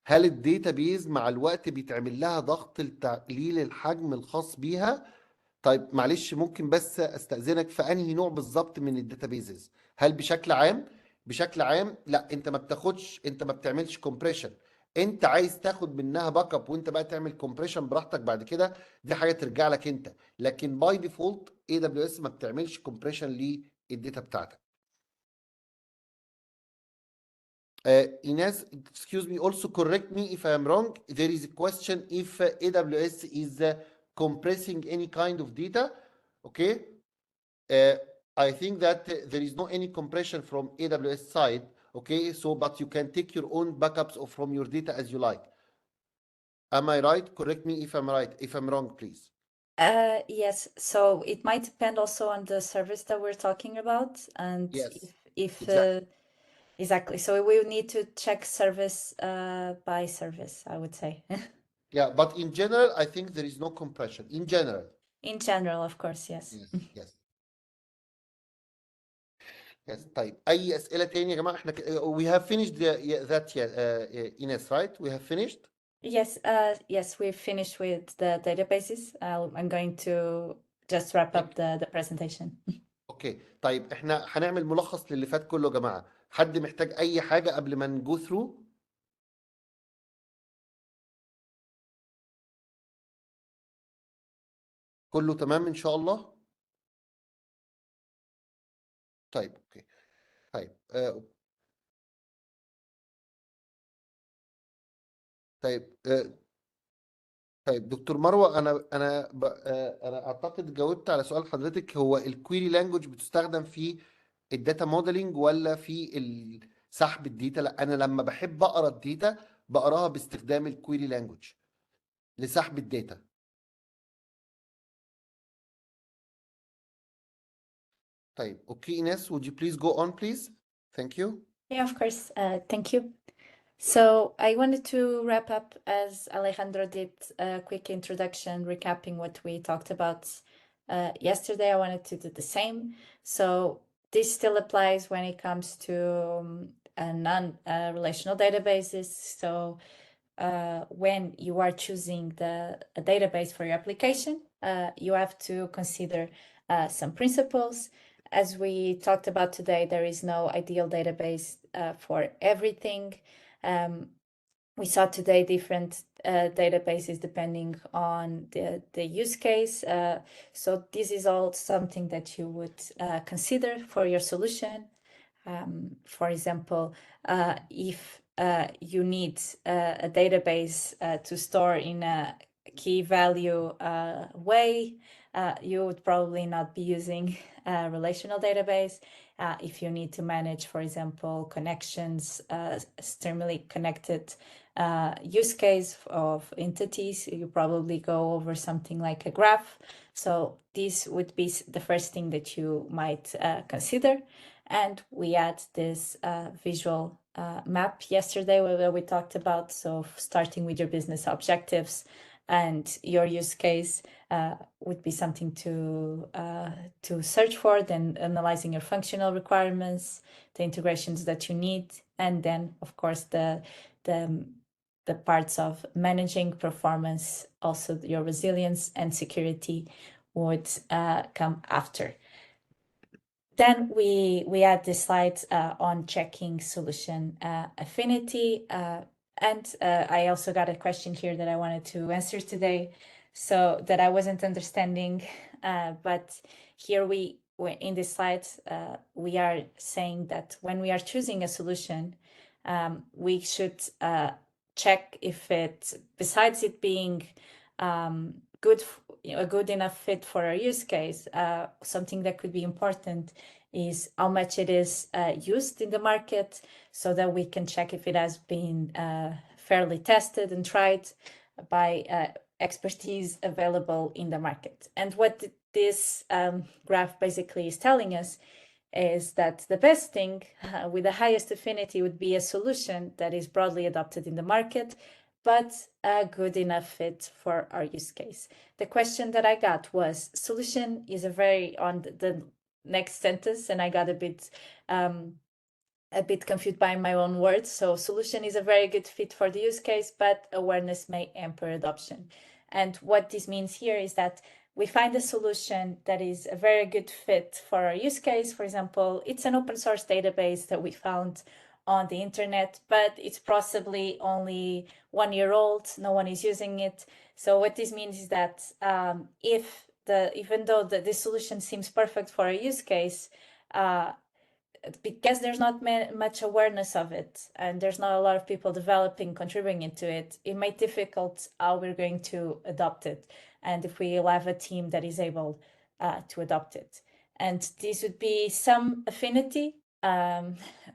هل الداتا بيز مع الوقت بيتعمل لها ضغط لتقليل الحجم الخاص بيها؟ طيب معلش ممكن بس استأذنك، في انهي نوع بالظبط من الداتابيزز؟ هل بشكل عام؟ بشكل عام لا، انت ما بتعملش كومبريشن. انت عايز تاخد منها باك اب وانت بقى تعمل كومبريشن براحتك بعد كده، دي حاجه ترجع لك انت، لكن باي ديفولت AWS ما بتعملش كومبريشن للداتا بتاعتك. Ines, excuse me, also correct me if I am wrong. There is a question if AWS is compressing any kind of data. Okay. I think that there is no any compression from AWS side. Okay. So, but you can take your own backups of from your data as you like. Am I right? Correct me if I'm right. If I'm wrong, please. Yes, so it might depend also on the service that we're talking about, and Yes, if exactly. exactly. So we will need to check service by service, I would say. Yeah, but in general, I think there is no compression. In general. In general, of course, yes. Yes, yes. Yes. طيب أي أسئلة تاني يا جماعة؟ احنا we have finished that Ines, right? We have finished. Yes, we've finished with the databases. I'm going to just wrap up the presentation. اوكي طيب احنا هنعمل ملخص للي فات كله يا جماعة. حد محتاج أي حاجة قبل ما نجو ثرو؟ كله تمام إن شاء الله؟ طيب اوكي. طيب طيب طيب دكتور مروة، انا اعتقد جاوبت على سؤال حضرتك. هو الكويري لانجوج بتستخدم في الداتا موديلنج ولا في سحب الداتا؟ لا، انا لما بحب اقرا الداتا بقراها باستخدام الكويري لانجوج لسحب الداتا. طيب اوكي ايناس، would you please go on please? Thank you. Yeah, of course. Thank you. So I wanted to wrap up as Alejandro did a quick introduction recapping what we talked about yesterday. I wanted to do the same. So this still applies when it comes to non-relational databases. So when you are choosing a database for your application, you have to consider some principles. As we talked about today, there is no ideal database for everything. We saw today different databases depending on the use case. So this is all something that you would consider for your solution. For example, if you need a database to store in a key value way, you would probably not be using a relational database. If you need to manage, for example, connections, extremely connected use case of entities, you probably go over something like a graph. So this would be the first thing that you might consider. And we had this visual map yesterday where we talked about, so starting with your business objectives, and your use case would be something to search for, then analyzing your functional requirements, the integrations that you need, and then of course the parts of managing performance, also your resilience and security would come after. Then we add this slide on checking solution affinity. And I also got a question here that I wanted to answer today, so that I wasn't understanding. But here in this slide, we are saying that when we are choosing a solution, we should check if it, besides it being a good enough fit for our use case, something that could be important is how much it is used in the market, so that we can check if it has been fairly tested and tried by expertise available in the market. And what this graph basically is telling us is that the best thing with the highest affinity would be a solution that is broadly adopted in the market, but a good enough fit for our use case. The question that I got was, solution is on the next sentence, and I got a bit confused by my own words. So solution is a very good fit for the use case, but awareness may hamper adoption. And what this means here is that we find a solution that is a very good fit for our use case. For example, it's an open source database that we found on the internet, but it's possibly only 1 year old. No one is using it. So what this means is that even though this solution seems perfect for a use case, because there's not much awareness of it, and there's not a lot of people contributing into it, it might be difficult how we're going to adopt it, and if we have a team that is able to adopt it. And this would be some affinity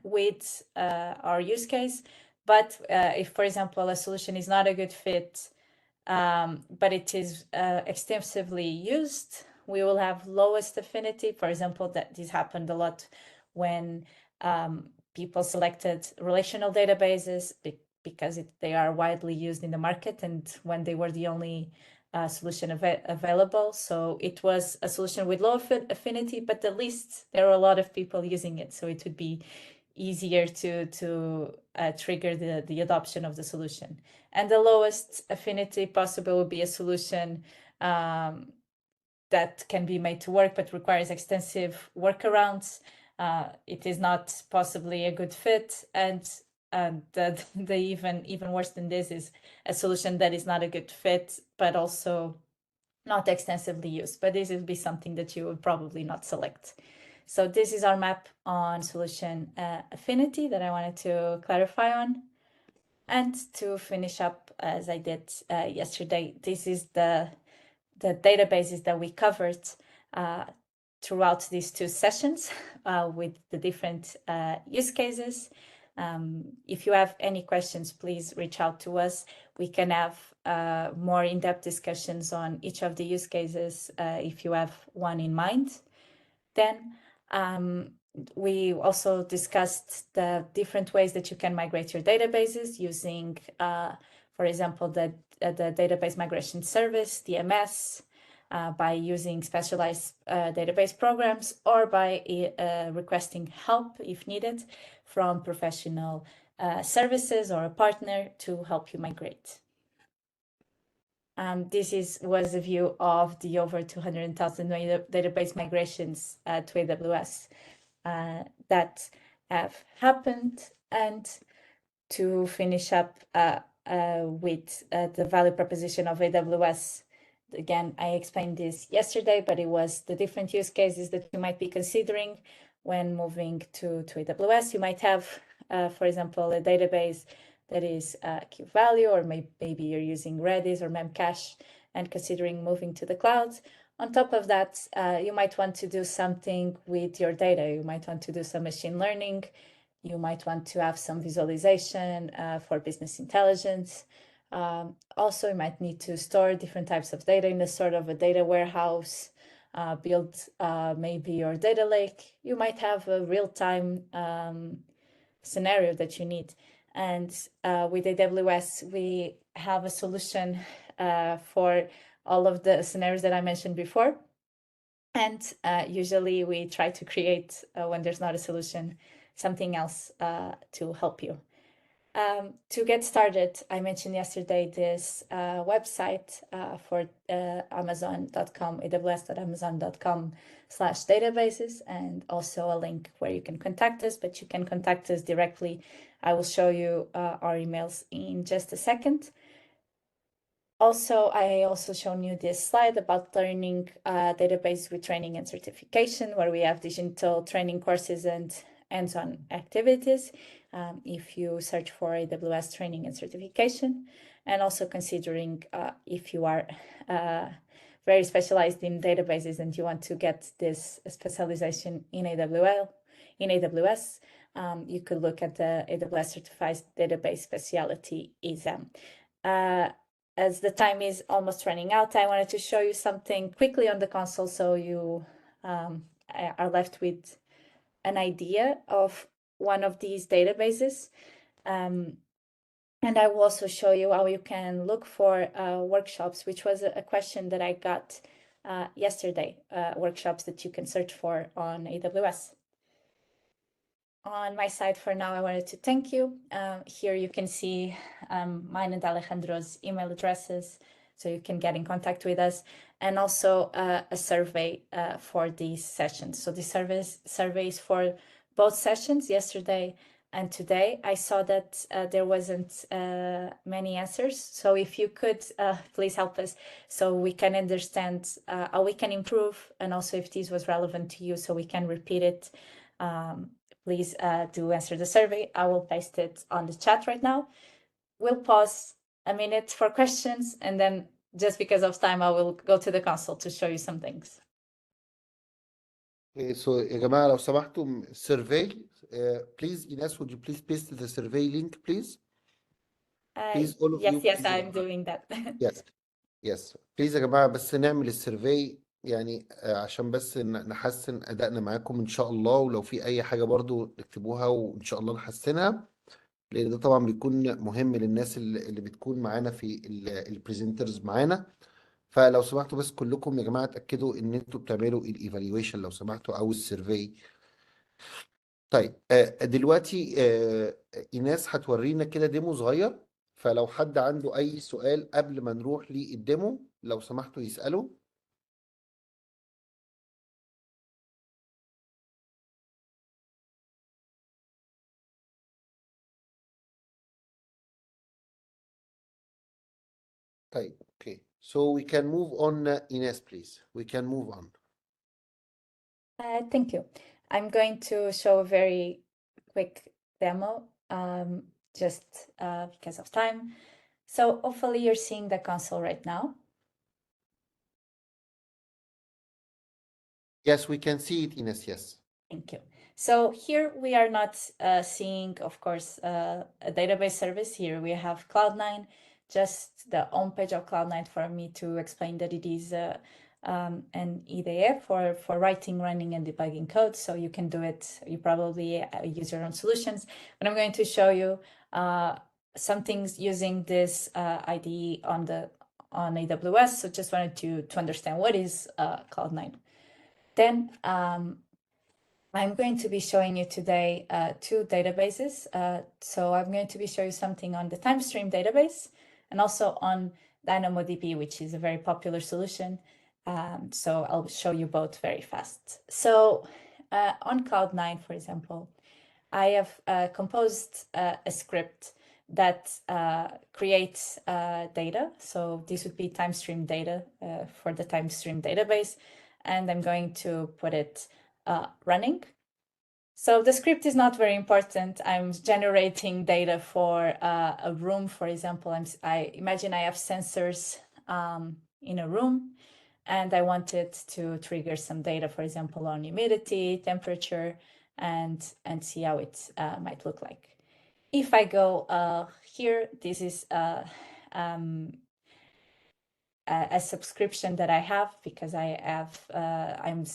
with our use case. But if, for example, a solution is not a good fit, but it is extensively used, we will have lowest affinity. For example, that this happened a lot when people selected relational databases because they are widely used in the market, and when they were the only solution available. So it was a solution with low affinity, but at least there are a lot of people using it, so it would be easier to trigger the adoption of the solution. And the lowest affinity possible would be a solution that can be made to work but requires extensive workarounds. It is not possibly a good fit, and the even worse than this is a solution that is not a good fit but also not extensively used. But this would be something that you would probably not select. So this is our map on solution affinity that I wanted to clarify on. And to finish up, as I did yesterday, this is the databases that we covered throughout these 2 sessions with the different use cases. If you have any questions, please reach out to us. We can have more in-depth discussions on each of the use cases if you have one in mind. Then we also discussed the different ways that you can migrate your databases using, for example, the database migration service, DMS, by using specialized database programs, or by requesting help if needed from professional services or a partner to help you migrate. This was a view of the over 200,000 database migrations to AWS that have happened. And to finish up with the value proposition of AWS, again, I explained this yesterday, but it was the different use cases that you might be considering when moving to AWS. You might have, for example, a database that is Key Value, or maybe you're using Redis or Memcache and considering moving to the cloud. On top of that, you might want to do something with your data. You might want to do some machine learning. You might want to have some visualization for business intelligence. Also, you might need to store different types of data in a sort of a data warehouse, build maybe your data lake. You might have a real-time scenario that you need. And with AWS, we have a solution for all of the scenarios that I mentioned before. And usually we try to create, when there's not a solution, something else to help you. To get started, I mentioned yesterday this website for Amazon.com, aws.amazon.com/databases, and also a link where you can contact us, but you can contact us directly. I will show you our emails in just a second. Also, I also shown you this slide about learning database with training and certification, where we have digital training courses and hands-on activities. If you search for AWS training and certification, and also considering if you are very specialized in databases and you want to get this specialization in AWS, you could look at the AWS Certified Database Specialty exam. As the time is almost running out, I wanted to show you something quickly on the console so you are left with an idea of one of these databases. And I will also show you how you can look for workshops, which was a question that I got yesterday, workshops that you can search for on AWS. On my side for now, I wanted to thank you. Here you can see mine and Alejandro's email addresses, so you can get in contact with us, and also a survey for these sessions. So the survey is for both sessions, yesterday and today. I saw that there wasn't many answers, so if you could please help us so we can understand how we can improve, and also if this was relevant to you so we can repeat it. Please do answer the survey. I will paste it on the chat right now. We'll pause a minute for questions, and then just because of time, I will go to the console to show you some things. So يا جماعة لو سمحتوا survey please Ines, would you please paste the survey link please? Please all of you. Yes, I'm doing that. Yes please يا جماعة بس نعمل السيرفي يعني عشان بس نحسن أدائنا معاكم إن شاء الله، ولو في أي حاجة برضو نكتبوها وإن شاء الله نحسنها، لأن ده طبعا بيكون مهم للناس اللي بتكون معانا في البريزنترز معانا. فلو سمحتوا بس كلكم يا جماعة اتأكدوا إن أنتوا بتعملوا الإيفالويشن لو سمحتوا أو السيرفي. طيب دلوقتي إيناس هتورينا كده ديمو صغير، فلو حد عنده أي سؤال قبل ما نروح للديمو لو سمحتوا يسألوا. طيب okay, so we can move on Ines please, we can move on. Thank you. I'm going to show a very quick demo, just because of time. So hopefully you're seeing the console right now. Yes, we can see it, Ines, yes. Thank you. So here we are not seeing, of course, a database service. Here we have Cloud9, just the home page of Cloud9 for me to explain that it is an IDE for writing, running, and debugging code. So you can do it. You probably use your own solutions. But I'm going to show you some things using this IDE on AWS. So just wanted to understand what is Cloud9. Then I'm going to be showing you today two databases. So I'm going to be showing you something on the TimeStream database and also on DynamoDB, which is a very popular solution. So I'll show you both very fast. So on Cloud9, for example, I have composed a script that creates data. So this would be TimeStream data for the TimeStream database. And I'm going to put it running. So the script is not very important. I'm generating data for a room, for example. I imagine I have sensors in a room, and I wanted to trigger some data, for example, on humidity, temperature, and see how it might look like. If I go here, this is a subscription that I have because I have I'm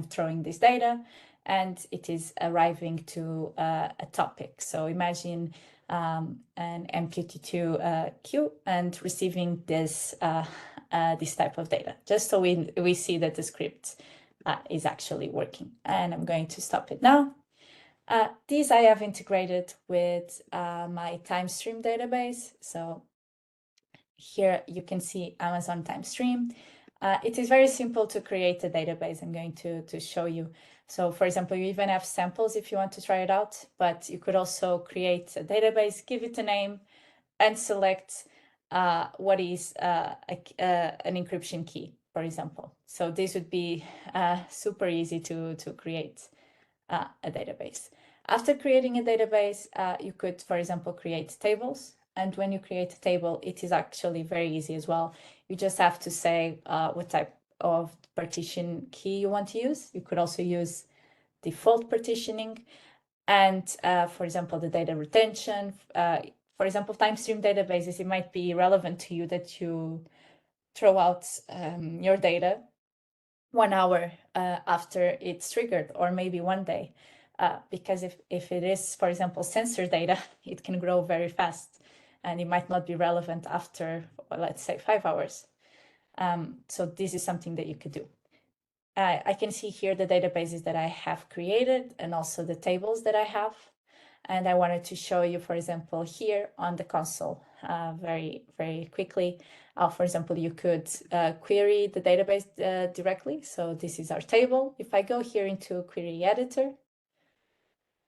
throwing this data and it is arriving to a topic. So imagine an MQTT queue and receiving this this type of data, just so we see that the script is actually working. And I'm going to stop it now. These I have integrated with my TimeStream database. So here you can see Amazon TimeStream. It is very simple to create a database. I'm going to show you. So for example, you even have samples if you want to try it out, but you could also create a database, give it a name, and select what is an encryption key, for example. So this would be super easy to create a database. After creating a database, you could, for example, create tables. And when you create a table, it is actually very easy as well. You just have to say what type of partition key you want to use. You could also use default partitioning. And for example, the data retention. For example, TimeStream databases, it might be relevant to you that you throw out your data 1 hour after it's triggered, or maybe 1 day. Because if it is, for example, sensor data, it can grow very fast and it might not be relevant after, well, let's say 5 hours. So this is something that you could do. I can see here the databases that I have created and also the tables that I have. And I wanted to show you, for example, here on the console very, very quickly. For example, you could query the database directly. So this is our table. If I go here into Query Editor,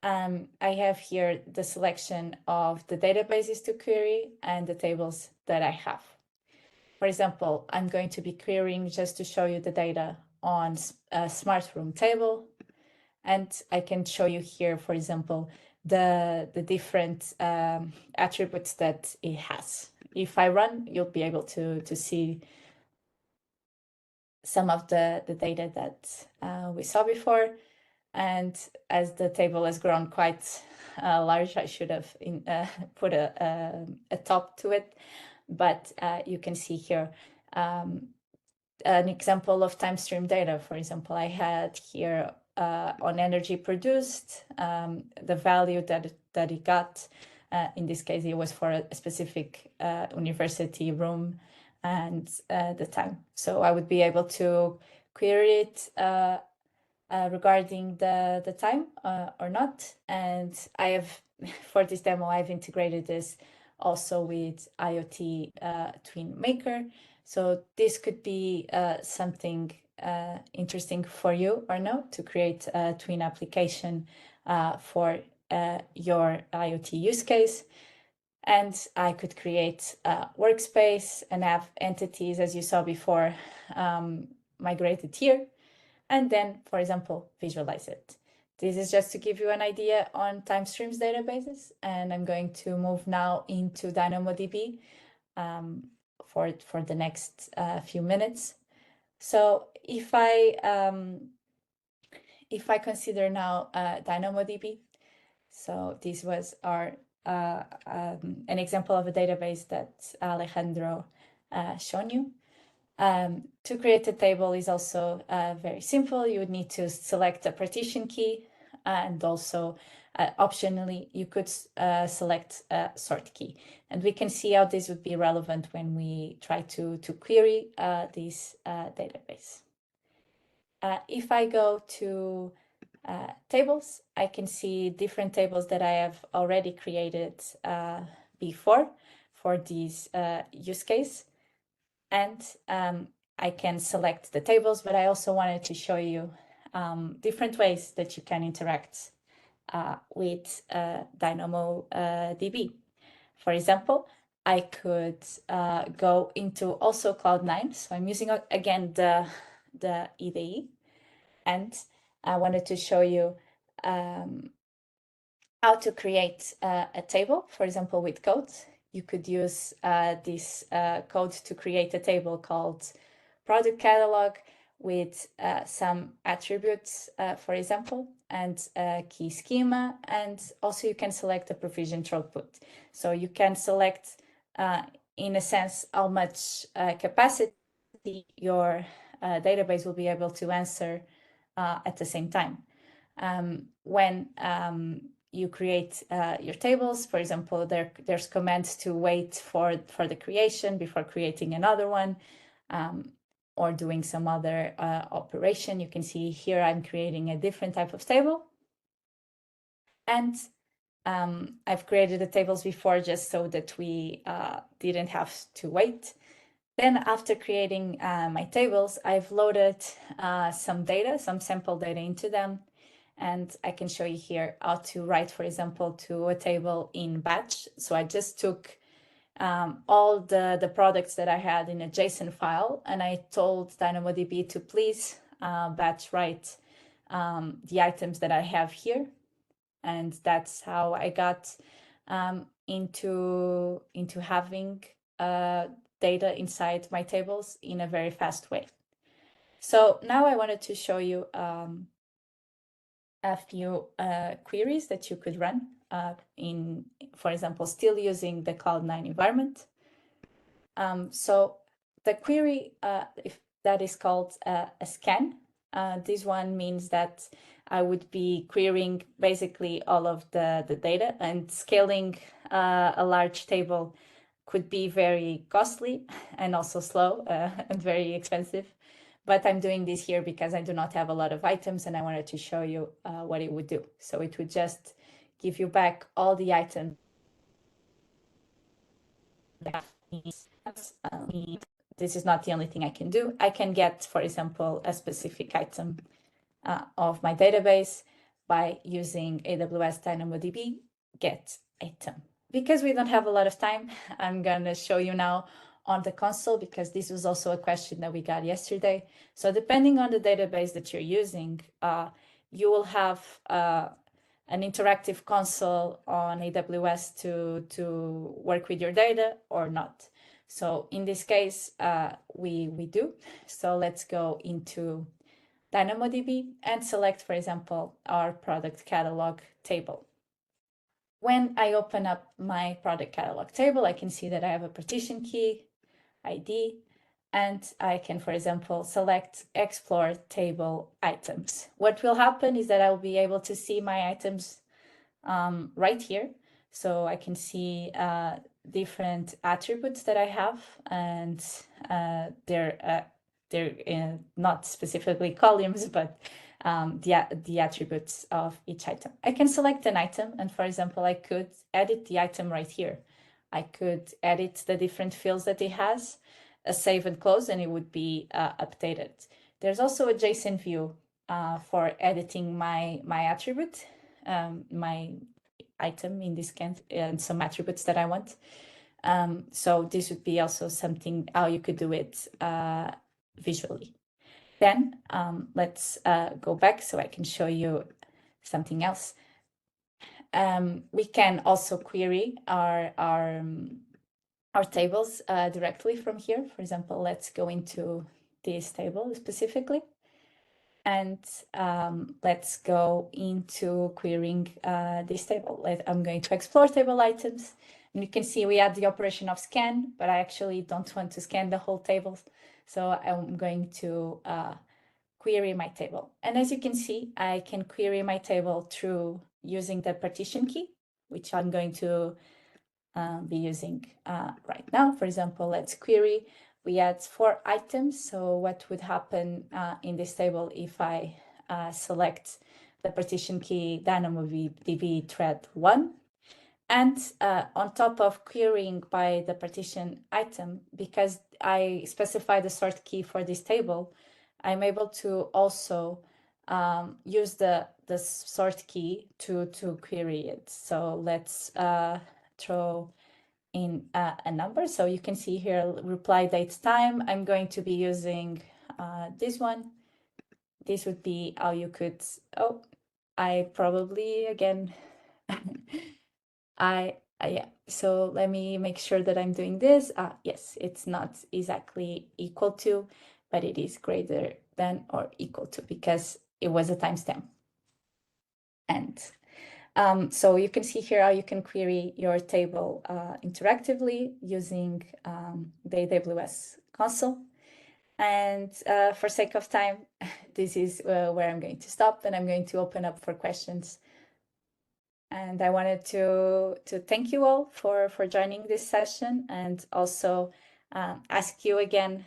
I have here the selection of the databases to query and the tables that I have. For example, I'm going to be querying just to show you the data on a smart room table. And I can show you here, for example, the different attributes that it has. If I run, you'll be able to see some of the data that we saw before. And as the table has grown quite large, I should have put a top to it. But you can see here an example of TimeStream data. For example, I had here on energy produced, the value that it got. In this case, it was for a specific university room and the time. So I would be able to query it regarding the time or not. And I have, for this demo, I've integrated this also with IoT Twin Maker. So this could be something interesting for you or no, to create a twin application for your IoT use case. And I could create a workspace and have entities, as you saw before, migrated here. And then, for example, visualize it. This is just to give you an idea on TimeStream's databases. And I'm going to move now into DynamoDB for the next few minutes. So if I consider now DynamoDB, so this was our an example of a database that Alejandro shown you. To create a table is also very simple. You would need to select a partition key, and also optionally you could select a sort key. And we can see how this would be relevant when we try to query this database. If I go to tables, I can see different tables that I have already created before for this use case. And I can select the tables, but I also wanted to show you different ways that you can interact with DynamoDB. For example, I could go into also Cloud9. So I'm using again the IDE, and I wanted to show you how to create a table, for example, with code. You could use this code to create a table called product catalog with some attributes, for example, and a key schema. And also you can select a provision throughput. So you can select, in a sense, how much capacity your database will be able to answer at the same time. When you create your tables. For example, there's commands to wait for the creation before creating another one, or doing some other operation. You can see here I'm creating a different type of table. And I've created the tables before just so that we didn't have to wait. Then after creating my tables, I've loaded some data, some sample data into them. And I can show you here how to write, for example, to a table in batch. So I just took all the products that I had in a JSON file, and I told DynamoDB to please batch write the items that I have here. And that's how I got into having data inside my tables in a very fast way. So now I wanted to show you a few queries that you could run in, for example, still using the Cloud9 environment. So the query, if that is called a scan, this one means that I would be querying basically all of the data, and scaling a large table could be very costly and also slow and very expensive. But I'm doing this here because I do not have a lot of items, and I wanted to show you what it would do. So it would just give you back all the items. This is not the only thing I can do. I can get, for example, a specific item of my database by using AWS DynamoDB get item. Because we don't have a lot of time, I'm going to show you now on the console, because this was also a question that we got yesterday. So depending on the database that you're using, you will have an interactive console on AWS to work with your data or not. So in this case, we do. So let's go into DynamoDB and select, for example, our product catalog table. When I open up my product catalog table, I can see that I have a partition key, ID, and I can, for example, select explore table items. What will happen is that I'll be able to see my items right here. So I can see different attributes that I have, and they're not specifically columns, but the attributes of each item. I can select an item, and for example, I could edit the item right here. I could edit the different fields that it has, save and close, and it would be updated. There's also a JSON view for editing my attribute, my item in this case, and some attributes that I want. So this would be also something how you could do it visually. Then let's go back so I can show you something else. We can also query our tables directly from here. For example, let's go into this table specifically, and let's go into querying this table. I'm going to explore table items, and you can see we had the operation of scan, but I actually don't want to scan the whole table. So I'm going to query my table. And as you can see, I can query my table through using the partition key, which I'm going to be using right now. For example, let's query. We had 4 items. So what would happen in this table if I select the partition key DynamoDB thread 1? And on top of querying by the partition item, because I specify the sort key for this table, I'm able to also use the sort key to query it. So let's throw in a number. So you can see here, reply date time. I'm going to be using this one. This would be how you could, oh, I probably, again, yeah. So let me make sure that I'm doing this. Yes, it's not exactly equal to, but it is greater than or equal to, because it was a timestamp. And so you can see here how you can query your table interactively using the AWS console. And for sake of time, this is where I'm going to stop, and I'm going to open up for questions And I wanted to thank you all for joining this session, and also ask you again.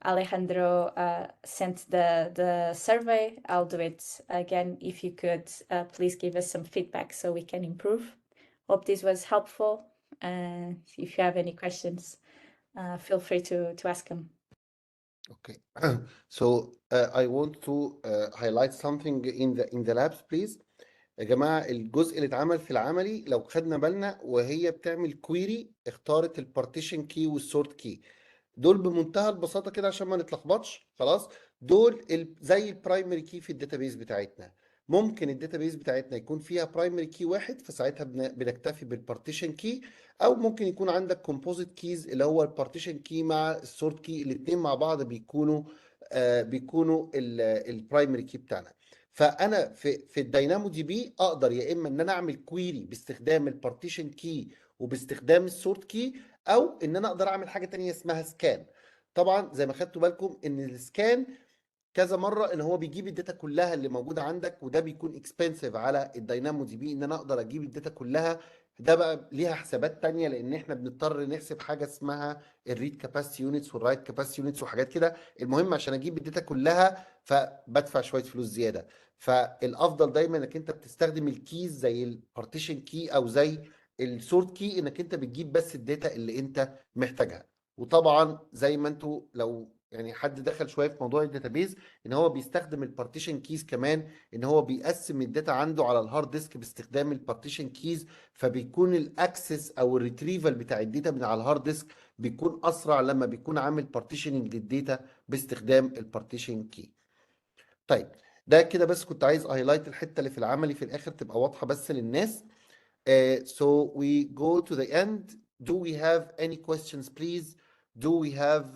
Alejandro sent the survey. I'll do it again. If you could please give us some feedback so we can improve. Hope this was helpful. If you have any questions, feel free to ask them. Okay. So I want to highlight something in the labs, please. يا جماعة الجزء اللي اتعمل في العملي لو خدنا بالنا وهي بتعمل كويري اختارت البارتيشن كي والسورت كي، دول بمنتهى البساطة كده عشان ما نتلخبطش. خلاص، دول زي البرايمري كي في الداتابيز بتاعتنا. ممكن الداتابيز بتاعتنا يكون فيها برايمري كي واحد، فساعتها بنكتفي بالبارتيشن كي، او ممكن يكون عندك كومبوزيت كيز اللي هو البارتيشن كي مع السورت كي، الاثنين مع بعض بيكونوا البرايمري كي بتاعنا. فانا في الداينامو دي بي اقدر يا اما ان انا اعمل كويري باستخدام البارتيشن كي وباستخدام السورت كي، او ان انا اقدر اعمل حاجه تانية اسمها سكان. طبعا زي ما خدتوا بالكم ان السكان كذا مره ان هو بيجيب الداتا كلها اللي موجوده عندك، وده بيكون اكسبنسيف على الداينامو دي بي ان انا اقدر اجيب الداتا كلها. ده بقى ليها حسابات تانية، لان احنا بنضطر نحسب حاجه اسمها الريد كاباسيتي يونتس والرايت كاباسيتي يونتس وحاجات كده. المهم عشان اجيب الداتا كلها فبدفع شويه فلوس زياده. فالافضل دايما انك انت بتستخدم الكيز زي البارتيشن كي او زي السورت كي، انك انت بتجيب بس الداتا اللي انت محتاجها. وطبعا زي ما انتوا لو يعني حد دخل شويه في موضوع الداتابيز، ان هو بيستخدم البارتيشن كيز كمان، ان هو بيقسم الداتا عنده على الهارد ديسك باستخدام البارتيشن كيز، فبيكون الاكسس او الريتريفال بتاع الداتا من على الهارد ديسك بيكون اسرع لما بيكون عامل بارتيشننج للداتا باستخدام البارتيشن كي. طيب ده كده بس كنت عايز اهايلايت الحته اللي في العملي في الاخر تبقى واضحه بس للناس. So we go to the end. Do we have any questions, please? Do we have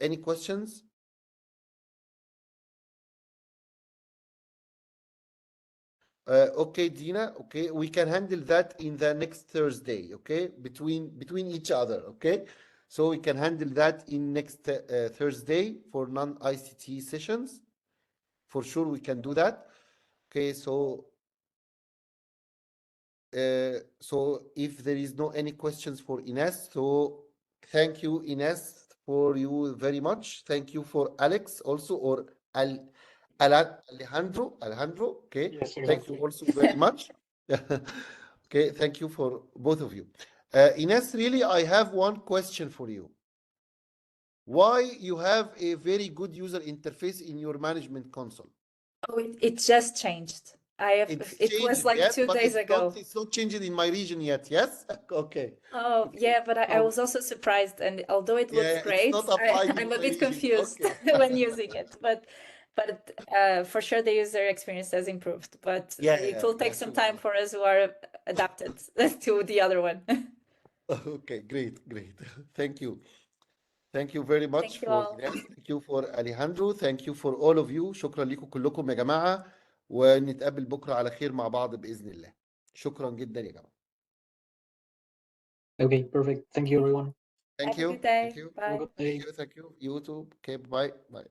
any questions? Okay, Dina. Okay, we can handle that in the next Thursday. Okay, between each other. Okay, so we can handle that in next Thursday for non-ICT sessions. For sure, we can do that. Okay, so if there is no any questions for Ines, so thank you, Ines, for you very much. Thank you for Alex also, or Alejandro. Okay, Yes, thank you exactly. also very much. Okay, thank you for both of you. Ines, really, I have one question for you. Why you have a very good user interface in your management console? Oh, it just changed. It was like yes, 2 but days ago. it's not changed in my region yet. Yes. Okay. Oh, yeah, but I So, was also surprised, and although it looks yeah, it's great, not applied in I'm a my bit region. confused Okay. when using it. But for sure the user experience has improved. But it will take some time for us who are adapted to the other one. Okay, great. Thank you. Thank you very much Thank you for all. Ines. Thank you for Alejandro. Thank you for all of you. شكرا لكم كلكم يا جماعة، ونتقابل بكرة على خير مع بعض بإذن الله. شكرا جدا يا جماعة. Okay, perfect. Thank you, everyone. Thank Have a you. good day. Thank you. Have a Bye. good day. Thank you. You too. Okay, bye. Bye.